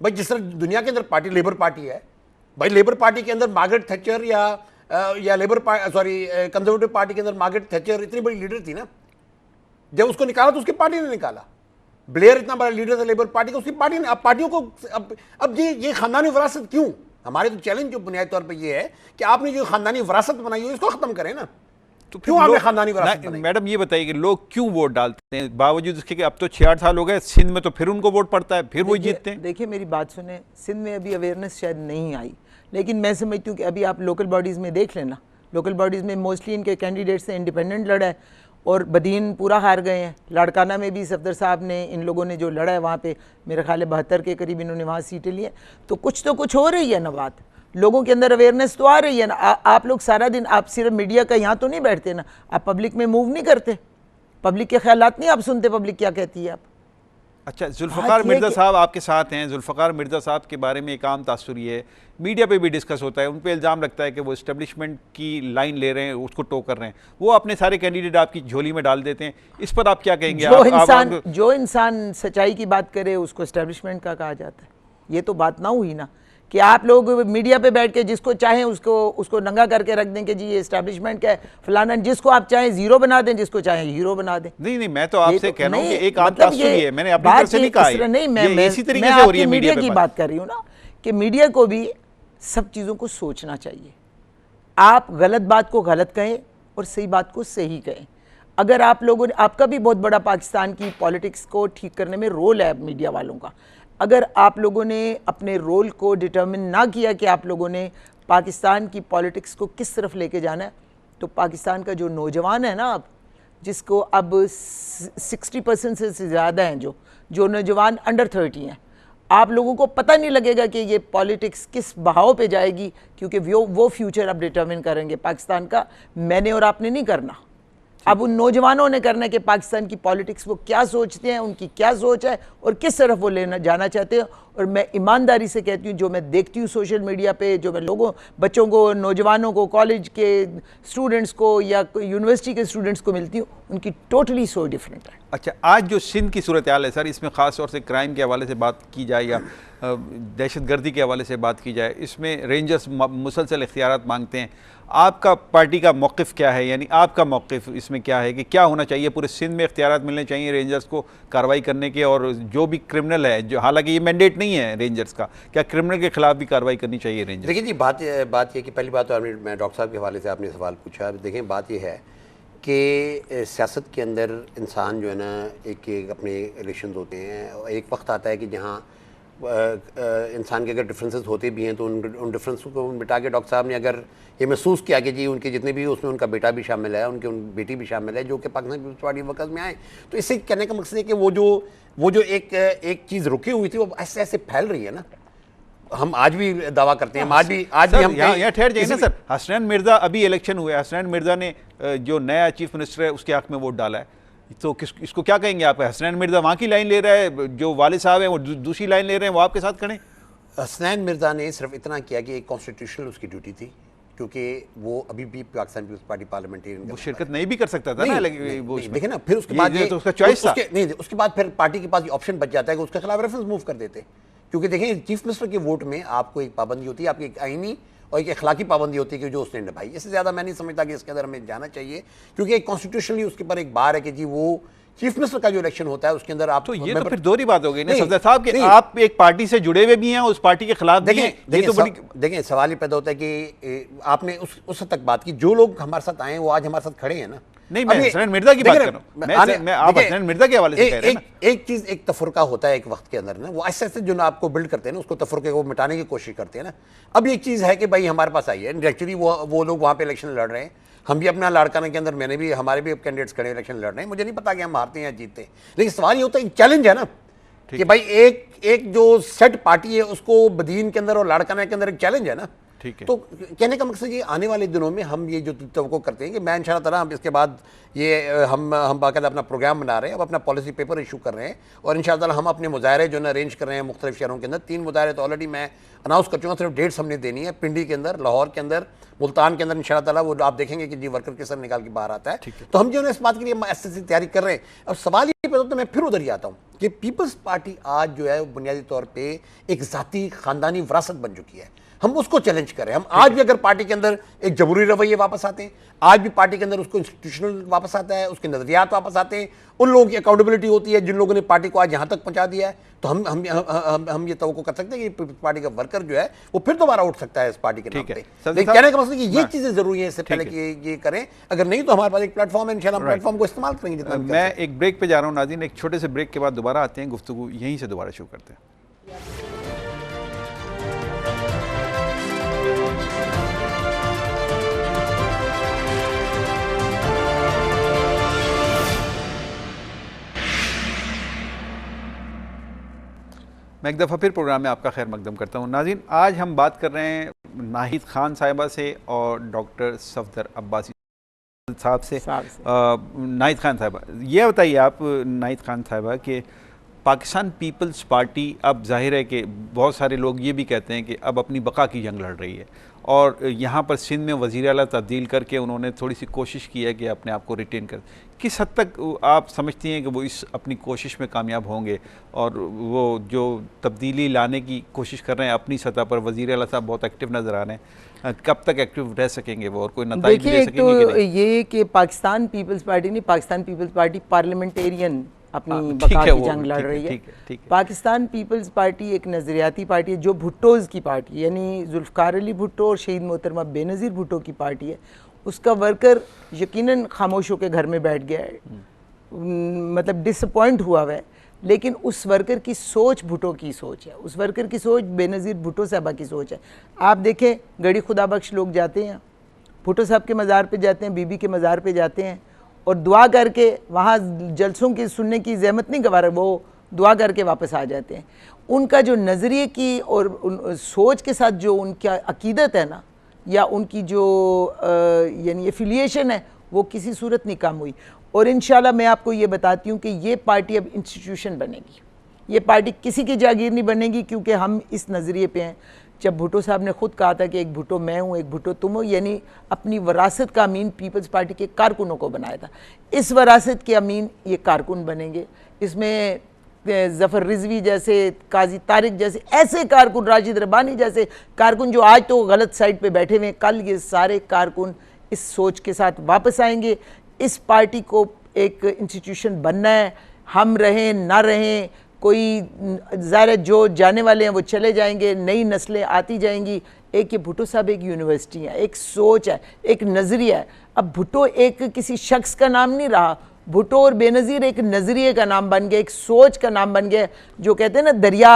भाई जिस तरह दुनिया के अंदर पार्टी लेबर पार्टी है, भाई लेबर पार्टी के अंदर मार्गरेट थैचर या लेबर कंजर्वेटिव पार्टी के अंदर मार्गरेट थैचर इतनी बड़ी लीडर थी ना, जब उसको निकाला तो उसकी पार्टी ने निकाला। ब्लेयर इतना बड़ा लीडर था लेबर पार्टी का, उसकी पार्टी ने। अब पार्टियों को अब ये खानदानी विरासत क्यों? हमारे तो चैलेंज जो बुनियादी तौर पे ये है कि आपने जो खानदानी विरासत बनाई हो इसको खत्म करें ना। तो क्यों आपने खानदानी विरासत बनाई? मैडम ये बताइए कि लोग क्यों वोट डालते हैं बावजूद इसके कि अब तो 6-8 साल हो गए, सिंध में तो फिर उनको वोट पड़ता है, फिर वही जीतते हैं। देखिए मेरी बात सुने, सिंध में अभी अवेयरनेस शायद नहीं आई, लेकिन मैं समझती हूँ कि अभी आप लोकल बॉडीज़ में देख लेना, लोकल बॉडीज़ में मोस्टली इनके कैंडिडेट्स ने इंडिपेंडेंट लड़ा है और बदीन पूरा हार गए हैं। लाड़काना में भी सफदर साहब ने, इन लोगों ने जो लड़ा है वहाँ पे मेरे ख्याल है 72 के करीब इन्होंने वहाँ सीटें ली हैं। तो कुछ हो रही है ना, बात लोगों के अंदर अवेयरनेस तो आ रही है ना। आप लोग सारा दिन, आप सिर्फ मीडिया का यहाँ तो नहीं बैठते ना, आप पब्लिक में मूव नहीं करते, पब्लिक के ख्यालात नहीं आप सुनते, पब्लिक क्या कहती है आप। अच्छा, जुल्फ़कार मिर्ज़ा साहब आपके साथ हैं। जुल्फ़कार मिर्ज़ा साहब के बारे में एक आम तासुर ये है, मीडिया पे भी डिस्कस होता है, उन पे इल्ज़ाम लगता है कि वो इस्टेब्लिशमेंट की लाइन ले रहे हैं, उसको टो कर रहे हैं, वो अपने सारे कैंडिडेट आपकी झोली में डाल देते हैं। इस पर आप क्या कहेंगे? जो इंसान सच्चाई की बात करे उसको इस्टेब्लिशमेंट का कहा जाता है। ये तो बात ना हुई ना कि आप लोग मीडिया पे बैठ के जिसको चाहें उसको नंगा करके रख दें कि जी ये इस्टेब्लिशमेंट का है फलाना, जिसको आप चाहें जीरो बना दें, जिसको चाहें हीरो बना दें। नहीं, मैं तो आपसे कह रहा हूं कि एक आम तासुर है, मैंने अपनी तरफ से नहीं कहा है। नहीं, मैं इसी तरीके से हो रही है मीडिया की बात कर रही हूँ ना, कि मीडिया को भी सब चीज़ों को सोचना चाहिए। आप गलत बात को गलत कहें और सही बात को सही कहें। अगर आप लोगों ने, आपका भी बहुत बड़ा पाकिस्तान की पॉलिटिक्स को ठीक करने में रोल है मीडिया वालों का, अगर आप लोगों ने अपने रोल को डिटर्मिन ना किया कि आप लोगों ने पाकिस्तान की पॉलिटिक्स को किस तरफ लेके जाना है, तो पाकिस्तान का जो नौजवान है ना, अब जिसको अब 60% से ज़्यादा हैं जो नौजवान अंडर 30 हैं, आप लोगों को पता नहीं लगेगा कि ये पॉलिटिक्स किस बहाव पे जाएगी, क्योंकि वो फ्यूचर अब डिटर्मिन करेंगे पाकिस्तान का। मैंने और आपने नहीं करना, अब उन नौजवानों ने करना है कि पाकिस्तान की पॉलिटिक्स वो क्या सोचते हैं, उनकी क्या सोच है और किस तरफ वो लेना जाना चाहते हैं। और मैं ईमानदारी से कहती हूँ, जो मैं देखती हूँ सोशल मीडिया पे, जो मैं बच्चों को, नौजवानों को, कॉलेज के स्टूडेंट्स को या यूनिवर्सिटी के स्टूडेंट्स को मिलती हूँ, उनकी टोटली सो डिफरेंट है। अच्छा, आज जो सिंध की सूरत हाल है सर, इसमें ख़ास तौर से क्राइम के हवाले से बात की जाए या दहशतगर्दी के हवाले से बात की जाए, इसमें रेंजर्स मुसलसल इख्तियारात मांगते हैं। आपका पार्टी का मौक़िफ़ क्या है, यानी आपका मौक़िफ़ इसमें क्या है कि क्या होना चाहिए? पूरे सिंध में इख्तियारात मिलने चाहिए रेंजर्स को कार्रवाई करने के, और जो भी क्रिमिनल है, जो हालांकि ये मैंडेट नहीं है रेंजर्स का, क्या क्रिमिनल के खिलाफ भी कार्रवाई करनी चाहिए रेंजर्स? देखिए जी, बात ये कि पहली बात तो मैं डॉक्टर साहब के हवाले से आपने सवाल पूछा। देखें, बात ये है कि सियासत के अंदर इंसान जो है ना, एक अपने इलेक्शन होते हैं, एक वक्त आता है कि जहाँ इंसान के अगर डिफरेंसेस होते भी हैं तो उन डिफरेंस को मिटा के डॉक्टर साहब ने अगर ये महसूस किया कि जी उनके जितने भी उसमें उनका बेटा भी शामिल है, उन बेटी भी शामिल है जो कि पाकिस्तान पीपल्स पार्टी वर्कर्स में आए, तो इससे कहने का मकसद है कि वो जो एक चीज़ रुकी हुई थी वो ऐसे ऐसे फैल रही है ना। हम आज भी दावा करते हैं, आज भी हम यहाँ ठहर जाइए ना सर। हसनैन मिर्ज़ा, अभी इलेक्शन हुए, हसनैन मिर्ज़ा ने जो नया चीफ मिनिस्टर है उसके हक में वोट डाला है, तो इसको क्या कहेंगे आप? हसनैन मिर्ज़ा वहाँ की लाइन ले रहा है, जो वाले साहब हैं वो दूसरी लाइन ले रहे हैं, वो आपके साथ खड़े? हसनैन मिर्ज़ा ने सिर्फ इतना किया कि एक कॉन्स्टिट्यूशनल उसकी ड्यूटी थी, क्योंकि वो अभी भी पाकिस्तान पीपल्स पार्टी पार्लियामेंटेरियन वो शिरकत नहीं भी कर सकता था ना, देखिए ना, फिर उसके बाद तो उसका चॉइस था नहीं, उसके बाद फिर पार्टी के पास ऑप्शन बच जाता है कि उसके खिलाफ रेफरेंस मूव कर देते, क्योंकि देखें चीफ मिनिस्टर के वोट में आपको एक पाबंदी होती है, आपकी एक आईनी और एक अखलाकी पाबंदी होती है कि जो उसने निभाई। इससे ज़्यादा मैं नहीं समझता कि इसके अंदर हमें जाना चाहिए, क्योंकि एक कॉन्स्टिट्यूशनली उसके ऊपर एक बार है कि जी वो चीफ मिनिस्टर का जो इलेक्शन होता है उसके अंदर आप, तो ये तो फिर दोहरी बात हो गई ना सफदर साहब कि आप एक पार्टी से जुड़े हुए भी हैं, उस पार्टी के खिलाफ भी हैं। देखें सवाल ये पैदा होता है कि आपने उस हद तक बात की, जो लोग हमारे साथ आए हैं वो आज हमारे साथ खड़े हैं ना। नहीं, मैं हसनैन मिर्ज़ा की बात कर रहा हूं, मैं आप हसनैन मिर्ज़ा के हवाले से कह रहे हैं ना। एक चीज, एक तफरका होता है एक वक्त के अंदर ना, वो ऐसे ऐसे जो ना आपको बिल्ड करते हैं ना, उसको तफरके को मिटाने की कोशिश करते हैं ना। अब एक चीज है कि भाई हमारे पास आई है, एक्चुअली वो लोग वहाँ पे इलेक्शन लड़ रहे हैं, हम भी अपना लाड़काना के अंदर, हमारे भी कैंडिडेट्स खड़े इलेक्शन लड़ रहे हैं, मुझे नहीं पता कि हम हारते हैं या जीतते हैं, लेकिन सवाल ये होता है, चैलेंज है ना कि भाई एक जो सेट पार्टी है उसको बदीन के अंदर और लाड़काना के अंदर एक चैलेंज है ना ठीक है। तो कहने का मकसद ये आने वाले दिनों में हम ये जो तवक्को करते हैं कि मैं इंशाअल्लाह ताला हम इसके बाद ये हम बाकायदा अपना प्रोग्राम बना रहे हैं, अब अपना पॉलिसी पेपर इशू कर रहे हैं और इंशाअल्लाह ताला हम अपने मुजाहरे जो है अरेंज कर रहे हैं मुख्तलिफ शहरों के अंदर। 3 मुजाहरे तो ऑलरेडी मैं अनाउंस कर चुका, सिर्फ डेट्स हमने देनी है। पिंडी के अंदर, लाहौर के अंदर, मुल्तान के अंदर इंशाअल्लाह ताला वो आप देखेंगे कि जी वर्कर के सर निकाल के बाहर आता है। तो हम जो है इस बात के लिए ऐसी तैयारी कर रहे हैं। अब सवाल ये पैदा तो मैं फिर उधर ही आता हूँ कि पीपल्स पार्टी आज जो है बुनियादी तौर पर एक ज़ाती ख़ानदानी विरासत बन चुकी है, हम उसको चैलेंज करें। हम आज भी अगर पार्टी के अंदर एक जमहूरी रवैये वापस आते हैं, आज भी पार्टी के अंदर उसको इंस्टीट्यूशनल वापस आता है, उसके नजरियात वापस आते हैं, उन लोगों की अकाउंटेबिलिटी होती है जिन लोगों ने पार्टी को आज यहाँ तक पहुँचा दिया है, तो हम ये तवक्को कर सकते हैं कि पार्टी का वर्कर जो है वो फिर दोबारा उठ सकता है इस पार्टी के नाम पे। लेकिन कहने का मतलब कि ये चीजें जरूरी है इससे पहले कि ये करें, अगर नहीं तो हमारे पास एक प्लेटफॉर्म है, इंशाल्लाह प्लेटफॉर्म को इस्तेमाल करेंगे जितना। मैं एक ब्रेक पे जा रहा हूँ नाज़रीन, एक छोटे से ब्रेक के बाद दोबारा आते हैं, गुफ्तगू यहीं से दोबारा शुरू करते हैं। मैं एक दफ़ा फिर प्रोग्राम में आपका खैर मकदम करता हूँ। नाज़रीन, आज हम बात कर रहे हैं नाहिद खान साहिबा से और डॉक्टर सफदर अब्बासी साहब से। नाहिद खान साहिबा, ये बताइए आप नाहिद खान साहिबा कि पाकिस्तान पीपल्स पार्टी अब जाहिर है कि बहुत सारे लोग ये भी कहते हैं कि अब अपनी बका की जंग लड़ रही है और यहाँ पर सिंध में वज़ीर आला तब्दील करके उन्होंने थोड़ी सी कोशिश की है कि अपने आप को रिटेन कर। किस हद तक आप समझती हैं कि वो इस अपनी कोशिश में कामयाब होंगे और वो जो तब्दीली लाने की कोशिश कर रहे हैं अपनी सतह पर, वज़ीर आला साहब बहुत एक्टिव नज़र आ रहे हैं, कब तक एक्टिव रह सकेंगे वो और कोई नतीजे दे सकेंगे? तो ये कि पाकिस्तान पीपल्स पार्टी नहीं, पाकिस्तान पीपल्स पार्टी पार्लियामेंटेरियन अपनी बका की जंग लड़ रही है। पाकिस्तान पीपल्स पार्टी एक नज़रियाती पार्टी है जो भुट्टोज़ की पार्टी यानी जुल्फ़िकार अली भुट्टो और शहीद मोहतरमा बेनज़ीर भुट्टो की पार्टी है। उसका वर्कर यकीनन खामोश होकर घर में बैठ गया है, मतलब डिसअपॉइंट हुआ है, लेकिन उस वर्कर की सोच भुट्टो की सोच है, उस वर्कर की सोच बेनज़ीर भुट्टो साहबा की सोच है। आप देखें गड़ी खुदा बख्श लोग जाते हैं, भुट्टो साहब के मज़ार पे जाते हैं, बीबी के मज़ार पे जाते हैं और दुआ करके वहाँ जलसों की सुनने की ज़हमत नहीं गवा रहे, वो दुआ करके वापस आ जाते हैं। उनका जो नज़रिए की और सोच के साथ जो उनका अकीदत है ना, या उनकी जो यानी एफिलिएशन है, वो किसी सूरत नहीं कम हुई। और इंशाल्लाह मैं आपको ये बताती हूँ कि ये पार्टी अब इंस्टीट्यूशन बनेगी, ये पार्टी किसी की जागीर नहीं बनेगी, क्योंकि हम इस नज़रिए पे हैं। जब भुट्टो साहब ने खुद कहा था कि एक भुट्टो मैं हूँ, एक भुट्टो तुम हो, यानी अपनी वरासत का अमीन पीपल्स पार्टी के कारकुनों को बनाया था। इस वरासत के अमीन ये कारकुन बनेंगे। इसमें ज़फ़र रिजवी जैसे, काजी तारिक जैसे ऐसे कारकुन, राशिद रब्बानी जैसे कारकुन जो आज तो गलत साइड पे बैठे हुए हैं, कल ये सारे कारकुन इस सोच के साथ वापस आएंगे। इस पार्टी को एक इंस्टीट्यूशन बनना है, हम रहें ना रहें, कोई ज़ाहिर जो जाने वाले हैं वो चले जाएंगे, नई नस्लें आती जाएंगी। एक ये भुट्टो साहब एक यूनिवर्सिटी है, एक सोच है, एक नज़रिया है। अब भुट्टो एक किसी शख्स का नाम नहीं रहा, भुट्टो और बेनज़ीर एक नज़रिए का नाम बन गया, एक सोच का नाम बन गया। जो कहते हैं ना दरिया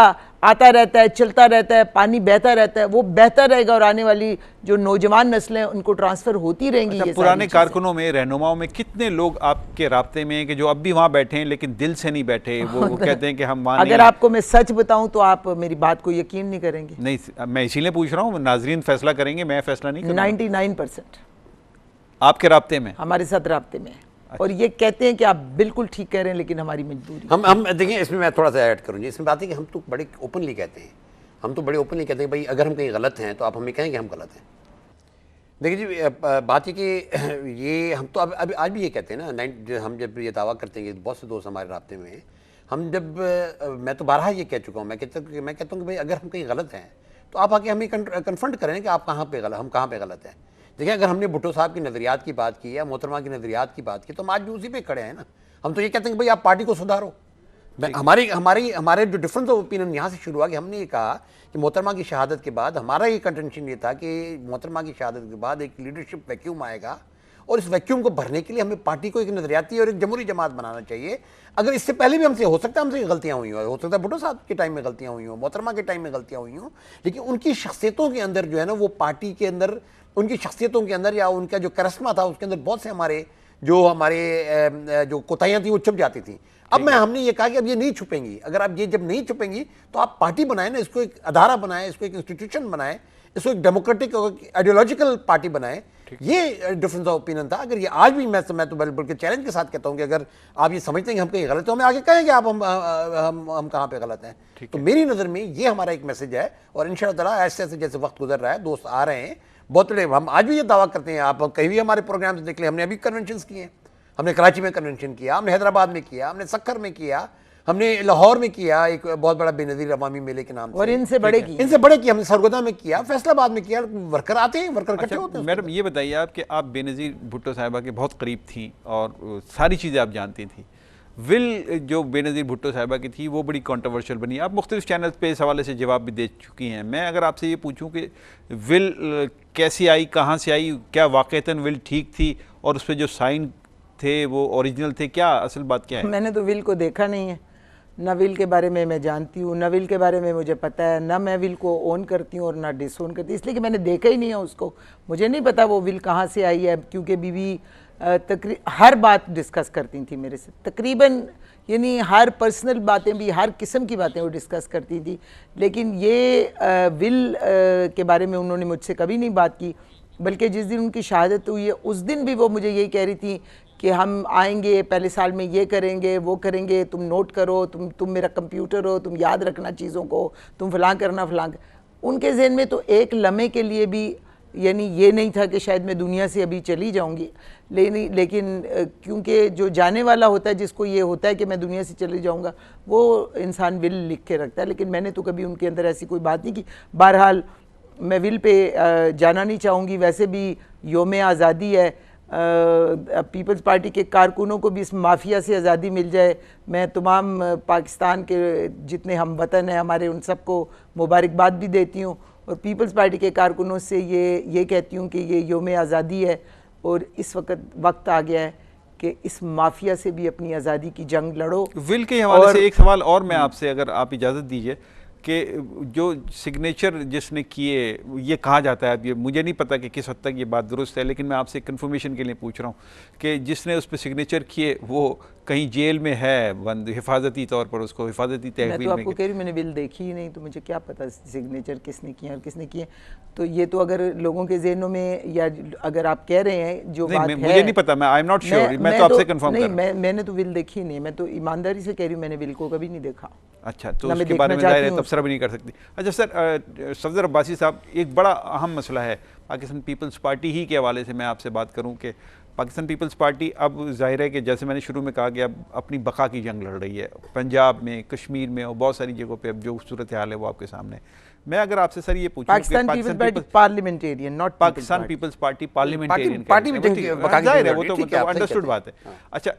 आता रहता है, चलता रहता है, पानी बहता रहता है, वो बहता रहेगा और आने वाली जो नौजवान नस्लें हैं उनको ट्रांसफ़र होती रहेंगी। अच्छा, पुराने कारकुनों में, रहनुमाओं में कितने लोग आपके राब्ते में हैं कि जो अब भी वहाँ बैठे हैं लेकिन दिल से नहीं बैठे, वो कहते हैं कि हम वहाँ अगर आपको मैं सच बताऊँ तो आप मेरी बात को यकीन नहीं करेंगे। नहीं, मैं इसीलिए पूछ रहा हूँ, नाजरीन फैसला करेंगे, मैं फैसला नहीं करूँगा। 99% आपके राब्ते में, हमारे साथ राब्ते में है। और ये कहते हैं कि आप बिल्कुल ठीक कह रहे हैं, लेकिन हमारी मजबूरी। हम देखिए, इसमें मैं थोड़ा सा ऐड करूँगी। इसमें बात है कि हम तो बड़े ओपनली कहते हैं, हम तो बड़े ओपनली कहते हैं भाई अगर हम कहीं गलत हैं तो आप हमें कहें कि हम गलत हैं। देखिए जी, बात है कि ये हम तो अब आज भी ये कहते हैं ना, हम जब ये दावा करते हैं कि बहुत से दोस्त हमारे राब्ते में, हम जब मैं तो बारहा ये कह चुका हूँ, मैं कहता हूँ कि भाई अगर हम कहीं गलत हैं तो आप आके हमें कन्फ्रंट करें कि आप कहाँ पे गलत, हम कहाँ पे गलत हैं। देखिए, अगर हमने भुट्टो साहब की नज़रियात की बात की या मोहतरमा की नज़रियात की बात की तो हम आज भी उसी पे खड़े हैं ना। हम तो ये कहते हैं कि भाई आप पार्टी को सुधारो। हमारे जो डिफरेंस ऑफ ओपिनियन यहाँ से शुरू हुआ कि हमने ये कहा कि मोहतरमा की शहादत के बाद हमारा ये कंटेंशन ये था कि मोहतरमा की शहादत के बाद एक लीडरशिप वैक्यूम आएगा और इस वैक्यूम को भरने के लिए हमें पार्टी को एक नज़रियाती और एक जमहूरी जमात बनाना चाहिए। अगर इससे पहले भी हमसे हो सकता है, हमसे गलतियाँ हुई हो सकता है भुट्टो साहब के टाइम में गलतियाँ हुई हों, मोहतरमा के टाइम में गलतियाँ हुई हों, लेकिन उनकी शख्सियतों के अंदर जो है ना, वो पार्टी के अंदर, उनकी शख्सियतों के अंदर या उनका जो करिश्मा था उसके अंदर बहुत से हमारे जो कोताहियाँ थी वो छुप जाती थी। अब हमने ये कहा कि अब ये नहीं छुपेंगी। अगर आप ये जब नहीं छुपेंगी तो आप पार्टी बनाएं ना, इसको एक अदारा बनाएं, इसको एक इंस्टीट्यूशन बनाएं, इसको एक डेमोक्रेटिक आइडियोलॉजिकल पार्टी बनाएं, ये डिफरेंस ऑफ ओपिनियन था। अगर ये आज भी मैं तो बल्कि चैलेंज के साथ कहता हूं कि अगर आप ये समझते हैं कि हम कहीं गलत है तो हमें आगे कहें कि आप हम कहाँ पे गलत हैं। तो मेरी नज़र में ये हमारा एक मैसेज है और इंशाअल्लाह ताला ऐसे ऐसे जैसे वक्त गुजर रहा है, दोस्त आ रहे हैं बहुत बड़े, हम आज भी ये दावा करते हैं, आप कहीं भी हमारे प्रोग्राम देख लें, हमने अभी कन्वेंशन किए हैं, हमने कराची में कन्वेंशन किया, हमने हैदराबाद में किया, हमने सक्खर में किया, हमने लाहौर में किया एक बहुत बड़ा बेनज़ीर अवामी मेले के नाम से, और इनसे बड़े किए हमने सरगोदा में किया, फैसलाबाद में किया। वर्कर आते हैं, वर्कर इकट्ठे होते हैं। मैडम ये बताइए आप कि आप बेनज़ीर भुट्टो साहिबा के बहुत करीब थी और सारी चीज़ें आप जानती थी। विल जो बेनज़ीर भुट्टो साहिबा की थी वो बड़ी कंट्रोवर्शियल बनी, आप मुख्तलिफ चैनल पे इस हवाले से जवाब भी दे चुकी हैं। मैं अगर आपसे ये पूछूं कि विल कैसी आई, कहाँ से आई, क्या वाक़तन विल ठीक थी और उस पर जो साइन थे वो ओरिजिनल थे, क्या असल बात क्या है? मैंने तो विल को देखा नहीं है, ना विल के बारे में मैं जानती हूँ, ना विल के बारे में मुझे पता है, ना मैं विल को ओन करती हूँ और ना डिसओन करती, इसलिए कि मैंने देखा ही नहीं है उसको। मुझे नहीं पता वो विल कहाँ से आई है, क्योंकि बीवी हर बात डिस्कस करती थी मेरे से, तकरीबन यानी हर पर्सनल बातें भी, हर किस्म की बातें वो डिस्कस करती थी। लेकिन ये विल के बारे में उन्होंने मुझसे कभी नहीं बात की, बल्कि जिस दिन उनकी शहादत हुई है उस दिन भी वो मुझे यही कह रही थी कि हम आएंगे, पहले साल में ये करेंगे, वो करेंगे, तुम नोट करो, तुम मेरा कंप्यूटर हो, तुम याद रखना चीज़ों को, तुम फलां करना फलां। उनके जहन में तो एक लम्हे के लिए भी यानी ये नहीं था कि शायद मैं दुनिया से अभी चली जाऊंगी, लेकिन क्योंकि जो जाने वाला होता है, जिसको ये होता है कि मैं दुनिया से चले जाऊंगा, वो इंसान विल लिख के रखता है। लेकिन मैंने तो कभी उनके अंदर ऐसी कोई बात नहीं की। बहरहाल मैं विल पे जाना नहीं चाहूँगी, वैसे भी योम आज़ादी है, पीपल्स पार्टी के कारकुनों को भी इस माफिया से आज़ादी मिल जाए। मैं तमाम पाकिस्तान के जितने हम वतन हैं हमारे, उन सबको मुबारकबाद भी देती हूँ और पीपल्स पार्टी के कारकुनों से ये कहती हूँ कि ये योम आज़ादी है और इस वक्त आ गया है कि इस माफिया से भी अपनी आज़ादी की जंग लड़ो। विल के हवाले से एक सवाल और मैं आपसे, अगर आप इजाज़त दीजिए, कि जो सिग्नेचर जिसने किए, ये कहा जाता है, अब ये मुझे नहीं पता कि किस हद तक ये बात दुरुस्त है, लेकिन मैं आपसे कंफर्मेशन के लिए पूछ रहा हूँ कि जिसने उस पर सिग्नेचर किए वो कहीं जेल में है बंद, हिफाजती तौर पर उसको हिफाजती तहवील में। मैं तो आपको कह रही हूँ, मैंने बिल देखी ही नहीं, तो मुझे क्या पता सिग्नेचर किसने किए और किसने किए। तो ये तो अगर लोगों के जहनों में, या अगर आप कह रहे हैं जो बात है, मुझे नहीं पता, मैं आई एम नॉट श्योर, मैं तो आपसे कंफर्म कर रहा हूं। मैंने तो बिल देखी नहीं, मैं तो ईमानदारी से कह रही हूँ, मैंने बिल को कभी नहीं देखा। अच्छा, तो उसके बारे में जाहिर है तबसरा भी नहीं कर सकती। अच्छा सर, सफदर अब्बासी साहब, एक बड़ा अहम मसला है पाकिस्तान पीपल्स पार्टी ही के हवाले से मैं आपसे बात करूं कि पाकिस्तान पीपल्स पार्टी अब जाहिर है कि जैसे मैंने शुरू में कहा कि अब अपनी बका की जंग लड़ रही है, पंजाब में, कश्मीर में और बहुत सारी जगहों पे अब जो सूरत हाल है वो आपके सामने। मैं अगर आपसे सर ये पूछूं, Pakistan Peoples Party Parliamentarian, not Pakistan Peoples Party Parliamentarian, party में जाहिर है वो तो अंडरस्टूड बात है। अच्छा,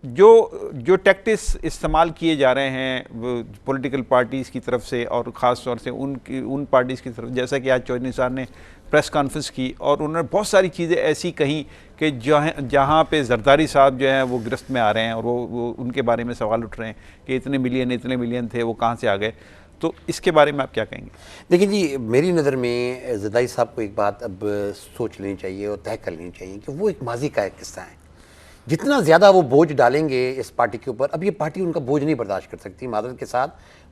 जो टैक्टिस इस्तेमाल किए जा रहे हैं पॉलिटिकल पार्टीज़ की तरफ से और ख़ास तौर से उन पार्टीज़ की तरफ, जैसा कि आज चौधरी निसार ने प्रेस कॉन्फ्रेंस की और उन्होंने बहुत सारी चीज़ें ऐसी कहीं कि जहाँ पे जरदारी साहब जो हैं वो गिरफ्त में आ रहे हैं और वो उनके बारे में सवाल उठ रहे हैं कि इतने मिलियन थे, वो कहाँ से आ गए। तो इसके बारे में आप क्या कहेंगे? देखिए जी, मेरी नज़र में ज़रदारी साहब को एक बात अब सोच लेनी चाहिए और तय कर लेनी चाहिए कि वो एक माजी का एक किस्सा है। जितना ज़्यादा वो बोझ डालेंगे इस पार्टी के ऊपर, अब ये पार्टी उनका बोझ नहीं बर्दाश्त कर सकती, मादरत के साथ।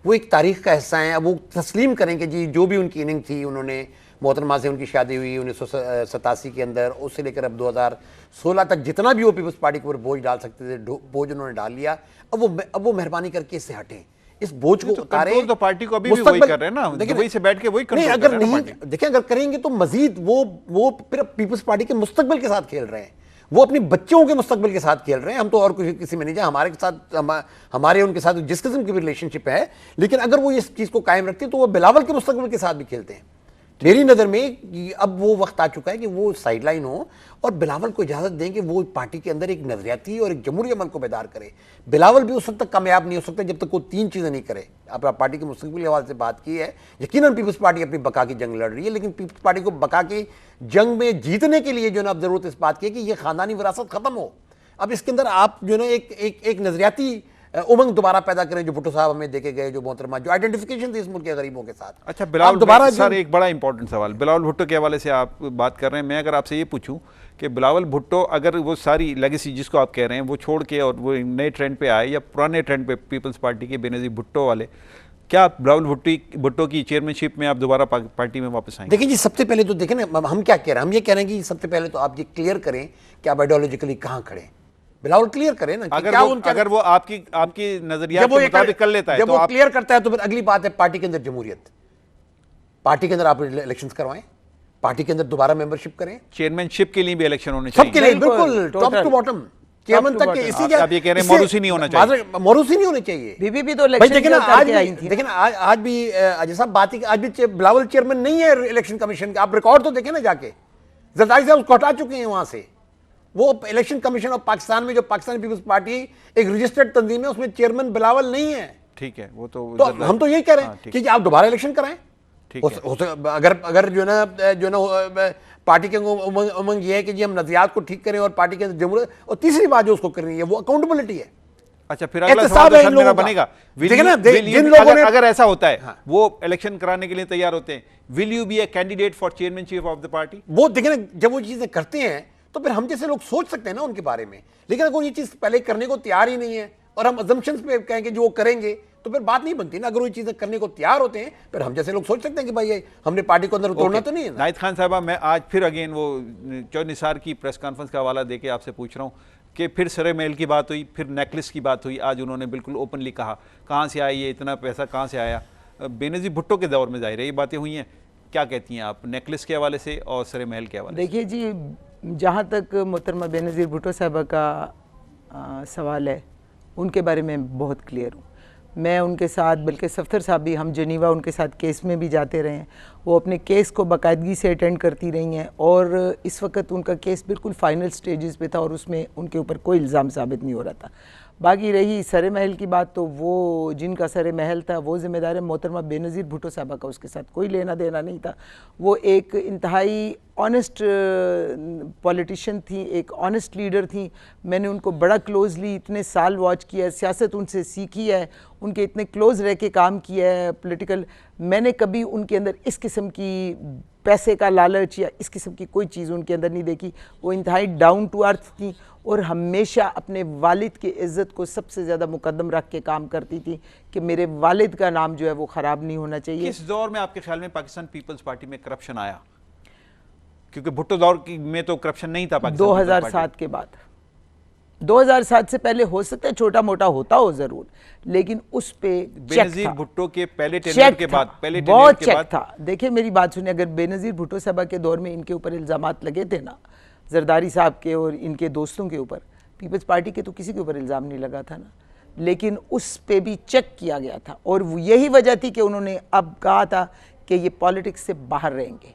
वो एक तारीख़ का हिस्सा है, अब वो तस्लीम करेंगे जी जो भी उनकी इनिंग थी, उन्होंने मोहतरमा से उनकी शादी हुई 1987 के अंदर, उससे लेकर अब 2016 तक जितना भी वो पीपल्स पार्टी के ऊपर बोझ डाल सकते थे, बोझ उन्होंने डाल लिया। अब वो मेहरबानी करके इससे हटें, इस बोझ को उतारे। तो पार्टी को अभी भी वही कर रहे हैं ना, वही से बैठ के वही नहीं, अगर नहीं देखिए, अगर करेंगे तो मजीद वो फिर पीपल्स पार्टी के मुस्तकबिल के साथ खेल रहे हैं, वो अपनी बच्चों के मुस्तकबिल के साथ खेल रहे हैं। हम तो और किसी में नहीं जाए, हमारे के साथ हमारे उनके साथ जिस किस्म की भी रिलेशनशिप है, लेकिन अगर वो इस चीज़ को कायम रखते हैं तो वो बिलावल के मुस्तकबिल के साथ भी खेलते हैं। मेरी नज़र में अब वो वक्त आ चुका है कि वो साइडलाइन हो और बिलावल को इजाज़त दें कि वो पार्टी के अंदर एक नजरियाती और एक जमहूरी अमल को बेदार करे। बिलावल भी उस वक्त तक कामयाब नहीं हो सकता जब तक वो तीन चीज़ें नहीं करे। आपने पार्टी के मुस्तकबिल के हवाले से बात की है, यकीनन पीपल्स पार्टी अपनी बका की जंग लड़ रही है, लेकिन पीपल्स पार्टी को बका की जंग में जीतने के लिए जो ना अब ज़रूरत इस बात की है कि ये ख़ानदानी विरासत ख़त्म हो। अब इसके अंदर आप जो है एक नजरियाती उमंग दोबारा पैदा करें, जो भुट्टो साहब हमें देखे गए, जो मोहतरमा जो आइडेंटिफिकेशन थी इस मुल्क के गरीबों के साथ। अच्छा, बिलावल दोबारा सर एक बड़ा इंपॉर्टेंट सवाल बिलावल भुट्टो के हवाले से आप बात कर रहे हैं। मैं अगर आपसे ये पूछूं कि बिलावल भुट्टो अगर वो सारी लेगेसी जिसको आप कह रहे हैं वो छोड़ के और वो नए ट्रेंड पे आए या पुराने ट्रेंड पे पीपल्स पार्टी के बेनज़ीर भुट्टो वाले, क्या बिलावल भुट्टो की चेयरमैनशिप में आप दोबारा पार्टी में वापस आएंगे? देखिए जी, सबसे पहले तो देखें ना, हम क्या कह रहे हैं, हम ये कह रहे हैं कि सबसे पहले तो आप ये क्लियर करें कि आप आइडियोलॉजिकली कहाँ खड़े हैं। बिलावल क्लियर करें ना, अगर वो आपकी नजरिया के मुताबिक कर लेता है, जब वो क्लियर करता है तो फिर अगली बात है पार्टी के अंदर जमहूरियत। पार्टी के अंदर आप इलेक्शंस करवाएं, पार्टी के अंदर दोबारा मेंबरशिप करें। चेयरमैनशिप के लिए भी इलेक्शन होने चाहिए, सबके लिए, बिल्कुल टॉप टू बॉटम, चेयरमैन तक के। इसी आप ये कह रहे हैं मोरूसी नहीं होना चाहिए, मोरूसी नहीं होने चाहिए। बीबीपी तो इलेक्शन देखिए ना, आज भी अजय साहब बात ही, आज भी बिलावल चेयरमैन नहीं है इलेक्शन कमीशन का। आप रिकॉर्ड तो देखें ना जाके, जरदारी साहब उसको हटा चुके हैं वहां से। वो इलेक्शन कमीशन ऑफ पाकिस्तान में, जो पाकिस्तान पीपल्स पार्टी एक रजिस्टर्ड तंजीम है, उसमें चेयरमैन बिलावल नहीं है। ठीक है, वो तो हम तो यही कह रहे हैं कि आप दोबारा इलेक्शन कराएं। अगर जो ना पार्टी के उमंग ये है कि जी हम नजरियात को ठीक करें और पार्टी के अंदर जमहूरियत, और तीसरी बात जो उसको करनी है वो अकाउंटेबिलिटी है। अच्छा, फिर अगला सवाल तो मेरा बनेगा, जिन लोगों ने, अगर ऐसा होता है, हाँ, वो इलेक्शन कराने के लिए तैयार होते हैं, will you be a candidate for chairmanship of the party? वो देखिए ना, जब वो चीजें करते हैं तो फिर हम जैसे लोग सोच सकते हैं ना उनके बारे में। लेकिन अगर ये चीज पहले करने को तैयार ही नहीं है और हम अजम्पशंस पे कहेंगे जो वो करेंगे, तो फिर बात नहीं बनती ना। अगर वो चीजें करने को तैयार होते हैं, फिर हम जैसे लोग सोच सकते हैं कि भाई हमने पार्टी को अंदर उतरना तो नहीं है। नाहिद खान साहबा, मैं आज फिर अगेन वो चौधरी निसार की प्रेस कॉन्फ्रेंस का हवाला देके आपसे पूछ रहा हूँ कि फिर सरे महल की बात हुई, फिर नेकलेस की बात हुई। आज उन्होंने बिल्कुल ओपनली कहा, कहाँ से आई ये इतना पैसा, कहाँ से आया? बेनज़ीर भुट्टो के दौर में जाहिर है ये बातें हुई हैं। क्या कहती हैं आप नेकलेस के हवाले से और सरे महल के हवाले? देखिए जी, जहाँ तक मोहतरमा बेनज़ीर भुट्टो साहबा का सवाल है, उनके बारे में बहुत क्लियर हूँ। मैं उनके साथ, बल्कि सफ्तर साहब भी, हम जनीवा उनके साथ केस में भी जाते रहे हैं। वो अपने केस को बाकायदगी से अटेंड करती रही हैं और इस वक्त उनका केस बिल्कुल फाइनल स्टेजेस पे था और उसमें उनके ऊपर कोई इल्ज़ाम साबित नहीं हो रहा था। बाकी रही सरे महल की बात, तो वो जिनका सरे महल था वो ज़िम्मेदार है मोहतरमा बेनज़ीर भुट्टो साहबा का, उसके साथ कोई लेना देना नहीं था। वो एक इंतहाई ऑनेस्ट पॉलिटिशियन थी, एक ऑनेस्ट लीडर थी। मैंने उनको बड़ा क्लोजली इतने साल वॉच किया है, सियासत उनसे सीखी है, उनके इतने क्लोज रह के काम किया है पॉलिटिकल। मैंने कभी उनके अंदर इस किस्म की पैसे का लालच या इस किस्म की कोई चीज़ उनके अंदर नहीं देखी। वो इंतहाई डाउन टू अर्थ थी और हमेशा अपने वालिद की इज़्ज़त को सबसे ज़्यादा मुकद्दम रख के काम करती थी कि मेरे वालिद का नाम जो है वो ख़राब नहीं होना चाहिए। किस दौर में आपके ख्याल में पाकिस्तान पीपल्स पार्टी में करप्शन आया? क्योंकि भुट्टो दौर में तो करप्शन नहीं था पाकिस्तान 2007 के बाद। 2007 से पहले हो सकता है छोटा मोटा होता हो ज़रूर, लेकिन उस पे बेनज़ीर भुट्टो के पहले टेन्योर के बाद, बहुत चेक था। देखिए मेरी बात सुनिए, अगर बेनज़ीर भुट्टो साहबा के दौर में इनके ऊपर इल्ज़ामात लगे थे ना, जरदारी साहब के और इनके दोस्तों के ऊपर, पीपल्स पार्टी के तो किसी के ऊपर इल्ज़ाम नहीं लगा था ना, लेकिन उस पे भी चेक किया गया था। और यही वजह थी कि उन्होंने अब कहा था कि ये पॉलिटिक्स से बाहर रहेंगे,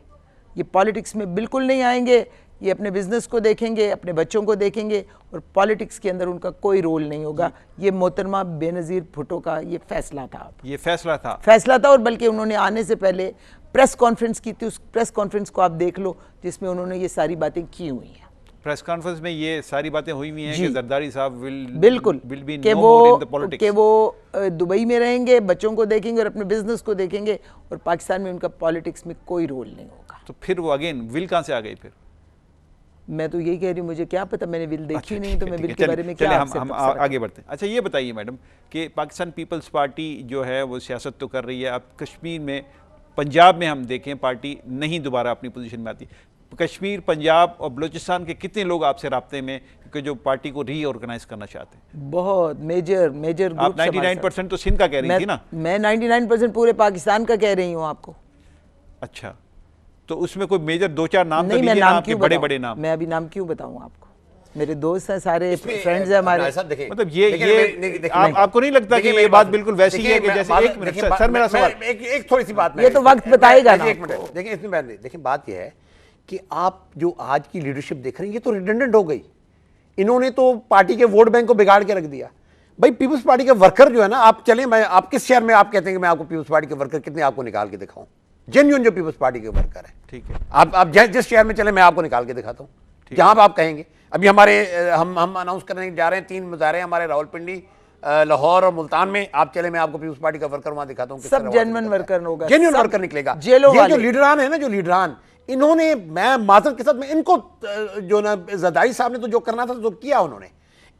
ये पॉलिटिक्स में बिल्कुल नहीं आएंगे, ये अपने बिजनेस को देखेंगे, अपने बच्चों को देखेंगे और पॉलिटिक्स के अंदर उनका कोई रोल नहीं होगा। ये मोहतरमा बेनज़ीर भुट्टो का ये फैसला था। ये फैसला था और बल्कि उन्होंने आने से पहले प्रेस कॉन्फ्रेंस की थी, उस प्रेस कॉन्फ्रेंस को आप देख लो जिसमें उन्होंने ये सारी बातें की हुई हैं। प्रेस कॉन्फ्रेंस में ये सारी बातें हुई हुई हैं कि जरदारी साहब बिल्कुल कि वो दुबई में रहेंगे, बच्चों को देखेंगे और अपने बिजनेस को देखेंगे और पाकिस्तान में उनका पॉलिटिक्स में कोई रोल नहीं होगा। तो फिर वो अगेन विल कहाँ से आ गई? फिर मैं तो यही कह रही हूँ, मुझे क्या पता, मैंने विल देखी नहीं, तो मैं विल के बारे में क्या हम आगे बढ़ते हैं। अच्छा ये बताइए मैडम कि पाकिस्तान पीपल्स पार्टी जो है वो सियासत तो कर रही है, अब कश्मीर में, पंजाब में हम देखें पार्टी नहीं दोबारा अपनी पोजीशन में आती। कश्मीर, पंजाब और बलूचिस्तान के कितने लोग आपसे राब्ते में कि जो पार्टी को रीऑर्गेनाइज करना चाहते हैं? बहुत मेजर आप 99% तो सिंध का कह रही थी ना? मैं 99% पूरे पाकिस्तान का कह रही हूँ आपको। अच्छा, तो उसमें कोई मेजर दो चार नाम तो लीजिए ना, आपके बड़े बड़े नाम। मैं अभी नाम क्यों बताऊँ आपको? मेरे दोस्त हैं, सारे फ्रेंड्स हैं हमारे। मतलब ये आपको नहीं लगता कि ये बात बिल्कुल वैसी है कि जैसे? एक मिनट सर, मेरा सवाल एक थोड़ी सी बात, ये तो वक्त बताएगा ना। एक मिनट देखिए, इसमें देखिए बात ये है कि आप जो आज की लीडरशिप देख रहे हैं ये तो रिडंडेंट हो गई। इन्होंने तो पार्टी के वोट बैंक को बिगाड़ के रख दिया। भाई पीपल्स पार्टी के वर्कर जो है ना, आप चलें, मैं आप किस शहर में आप कहते हैं कि मैं आपको पीपल्स पार्टी के वर्कर कितने आपको निकाल के दिखाऊं, जेन्युइन जो पीपल्स पार्टी के वर्कर है, ठीक है, आप जिस शहर में चले मैं आपको निकाल के दिखाता हूँ जहां आप कहेंगे। अभी हमारे हम अनाउंस करने जा रहे हैं 3 मुजाहरे हमारे रावलपिंडी, लाहौर और मुल्तान में। आप चले, मैं आपको पीपल्स पार्टी का वर्कर वहां दिखाता हूँ। सब जेन्युइन वर्कर होगा, जेन्युइन वर्कर निकलेगा। ये जो लीडरान है ना, जो लीडरान, इन्होंने, मैं माजरत के साथ में इनको जो ना जरदारी साहब ने तो जो करना था तो किया उन्होंने।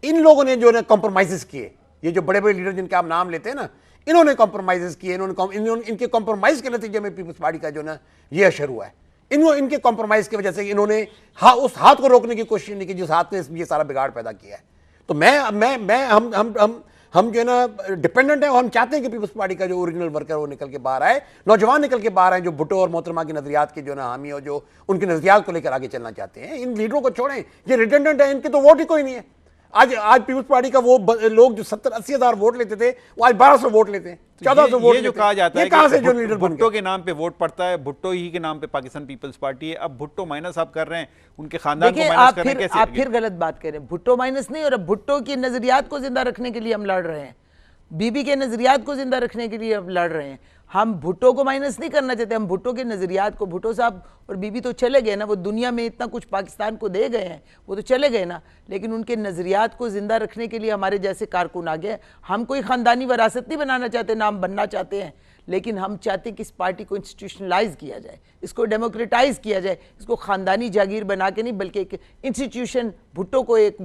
इन लोगों ने जो ना कॉम्प्रोमाइजेस किए, ये जो बड़े बड़े लीडर जिनके आप नाम लेते हैं ना, इन्होंने कॉम्प्रोमाइज़ किए, इनके कॉम्प्रोमाइज़ के नतीजे में पीपल्स पार्टी का जो ना ये असर हुआ है। इनके कॉम्प्रोमाइज़ की वजह से इन्होंने उस हाथ को रोकने की कोशिश नहीं की जिस हाथ ने ये सारा बिगाड़ पैदा किया है। तो हम जो है ना डिपेंडेंट है, और हम चाहते हैं कि पीपल्स पार्टी का जो ओरिजिनल वर्कर वो निकल के बाहर आए, नौजवान निकल के बाहर आए जो भुट्टो और मोहतरमा के नजरियात के जो ना हामी और जो उनके नजरियात को लेकर आगे चलना चाहते हैं। इन लीडरों को छोड़ें, ये रिडेंडेंट है, इनके तो वोट ही कोई नहीं है। आज पीपल्स पार्टी का वो लोग जो 70-80 हज़ार वोट लेते थे वो आज 1200 वोट लेते हैं, 1400 वोट। ये जो कहा जाता है कहां से जो लीडर भुट्टो के नाम पे वोट पड़ता है, भुट्टो ही के नाम पे पाकिस्तान पीपल्स पार्टी है। अब भुट्टो माइनस आप कर रहे हैं, उनके खानदान को माइनस कर रहे हैं, कैसे? आप फिर गलत बात कर रहे हैं। भुट्टो माइनस नहीं हो रहा, भुट्टो की नजरियात को जिंदा रखने के लिए हम लड़ रहे हैं, बीबी के नजरियात को जिंदा रखने के लिए अब लड़ रहे हैं। हम भुट्टो को माइनस नहीं करना चाहते, हम भुट्टो के नजरियात को, भुट्टो साहब और बीबी तो चले गए ना, वो दुनिया में इतना कुछ पाकिस्तान को दे गए हैं, वो तो चले गए ना, लेकिन उनके नजरियात को जिंदा रखने के लिए हमारे जैसे कारकुन आ गए। हम कोई खानदानी विरासत नहीं बनाना चाहते, नाम बनना चाहते हैं, लेकिन हम चाहते हैं कि इस पार्टी को इंस्टीट्यूशनलाइज किया जाए, इसको डेमोक्रेटाइज किया जाए, इसको खानदानी जागीर बना के नहीं, बल्कि एक इंस्टीट्यूशन, भुट्टो को एक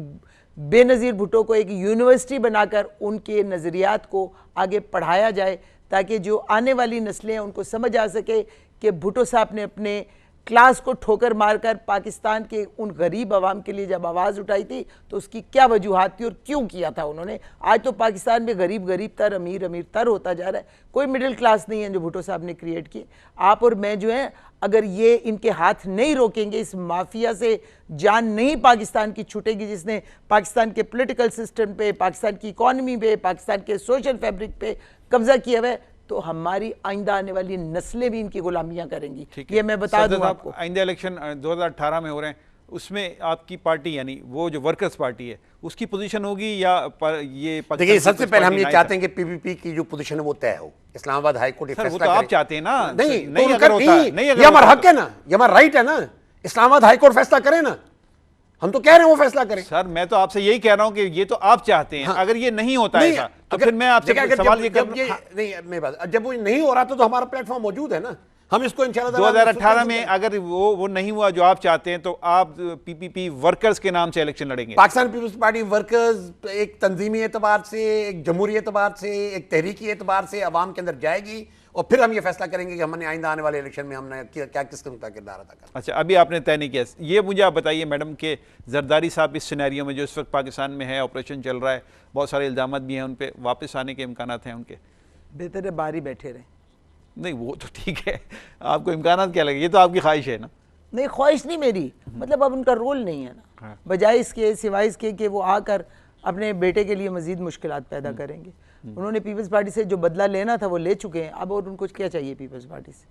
बेनज़ीर भुट्टो को एक यूनिवर्सिटी बनाकर उनके नज़रियात को आगे पढ़ाया जाए, ताकि जो आने वाली नस्लें हैं उनको समझ आ सके कि भुट्टो साहब ने अपने क्लास को ठोकर मारकर पाकिस्तान के उन गरीब आवाम के लिए जब आवाज़ उठाई थी तो उसकी क्या वजूहात थी और क्यों किया था उन्होंने। आज तो पाकिस्तान में गरीब गरीब तर, अमीर अमीर तर होता जा रहा है, कोई मिडिल क्लास नहीं है जो भुट्टो साहब ने क्रिएट की। आप और मैं जो है, अगर ये इनके हाथ नहीं रोकेंगे, इस माफिया से जान नहीं पाकिस्तान की छूटेगी जिसने पाकिस्तान के पॉलिटिकल सिस्टम पे, पाकिस्तान की इकॉनमी पे, पाकिस्तान के सोशल फैब्रिक पे कब्जा किया हुआ है, तो हमारी आइंदा आने वाली नस्लें भी इनकी गुलामियां करेंगी। ये मैं बता दूं आपको। आइंदा इलेक्शन 2018 में हो रहे हैं, उसमें आपकी पार्टी यानी वो जो वर्कर्स पार्टी है उसकी पोजीशन होगी या ये? देखिए, सबसे पहले हम ये चाहते हैं कि पीपीपी की जो पोजीशन है वो तय हो। इस्लामाबाद हाई कोर्ट फैसला करे। आप चाहते हैं ना? नहीं अगर होता, ये हमारा हक है ना, ये हमारा राइट है ना। इस्लामाबाद हाई कोर्ट फैसला करे ना, हम तो कह रहे हैं वो फैसला करें। सर मैं तो आपसे यही कह रहा हूं कि ये तो आप चाहते हैं। हाँ। अगर ये नहीं होता है ऐसा तो फिर मैं आपसे सवाल ये जब वो नहीं हो रहा तो हमारा प्लेटफॉर्म मौजूद है ना, हम इसको इंशाल्लाह 2018 में अगर वो नहीं हुआ जो आप चाहते हैं तो आप पीपीपी वर्कर्स के नाम से इलेक्शन लड़ेंगे? पाकिस्तान पीपल्स पार्टी वर्कर्स एक तंजीमी एतबार से, एक जमहूरी एतबार से, एक तहरीकी एतबार से अवाम के अंदर जाएगी और फिर हम ये फैसला करेंगे कि हमने आइंदा आने वाले इलेक्शन में हमने क्या किस किस्म का किरदार अदा करना। अच्छा, अभी आपने तय नहीं किया। ये मुझे आप बताइए मैडम कि जरदारी साहब इस सिनेरियो में जो इस वक्त पाकिस्तान में है, ऑपरेशन चल रहा है, बहुत सारे इल्ज़ाम भी हैं उन पर, वापस आने के इम्कान हैं उनके? बेहतर है बाहर ही बैठे रहें। नहीं वो तो ठीक है, आपको इम्कान क्या लगे? ये तो आपकी ख्वाहिश है ना? नहीं, ख्वाहिश नहीं मेरी, मतलब अब उनका रोल नहीं है ना। हाँ। बजाय इसके सिवाय इसके कि वो आकर अपने बेटे के लिए मजीद मुश्किलात पैदा करेंगे। उन्होंने पीपल्स पार्टी से जो बदला लेना था वो ले चुके हैं, अब और उनको क्या चाहिए पीपल्स पार्टी से?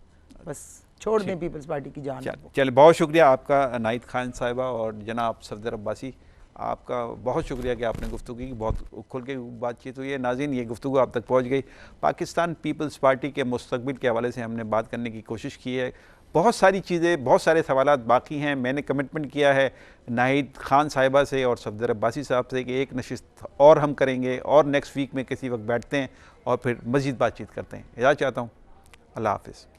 बस छोड़ दें पीपल्स पार्टी की जान। चलिए, बहुत शुक्रिया आपका नाहिद खान साहिबा और जनाब सफदर अब्बासी, आपका बहुत शुक्रिया कि आपने गुफ्तगू की, बहुत खुल के बातचीत हुई है। नाज़रीन, ये गुफ्तगू आप तक पहुंच गई। पाकिस्तान पीपल्स पार्टी के मुस्तकबिल के हवाले से हमने बात करने की कोशिश की है। बहुत सारी चीज़ें, बहुत सारे सवालात बाकी हैं। मैंने कमिटमेंट किया है नाहिद खान साहिबा से और सफदर अब्बासी साहब से कि एक नशिस्त और हम करेंगे और नेक्स्ट वीक में किसी वक्त बैठते हैं और फिर मज़ीद बातचीत करते हैं। इजाज़त चाहता हूँ। अल्लाह हाफ़िज़।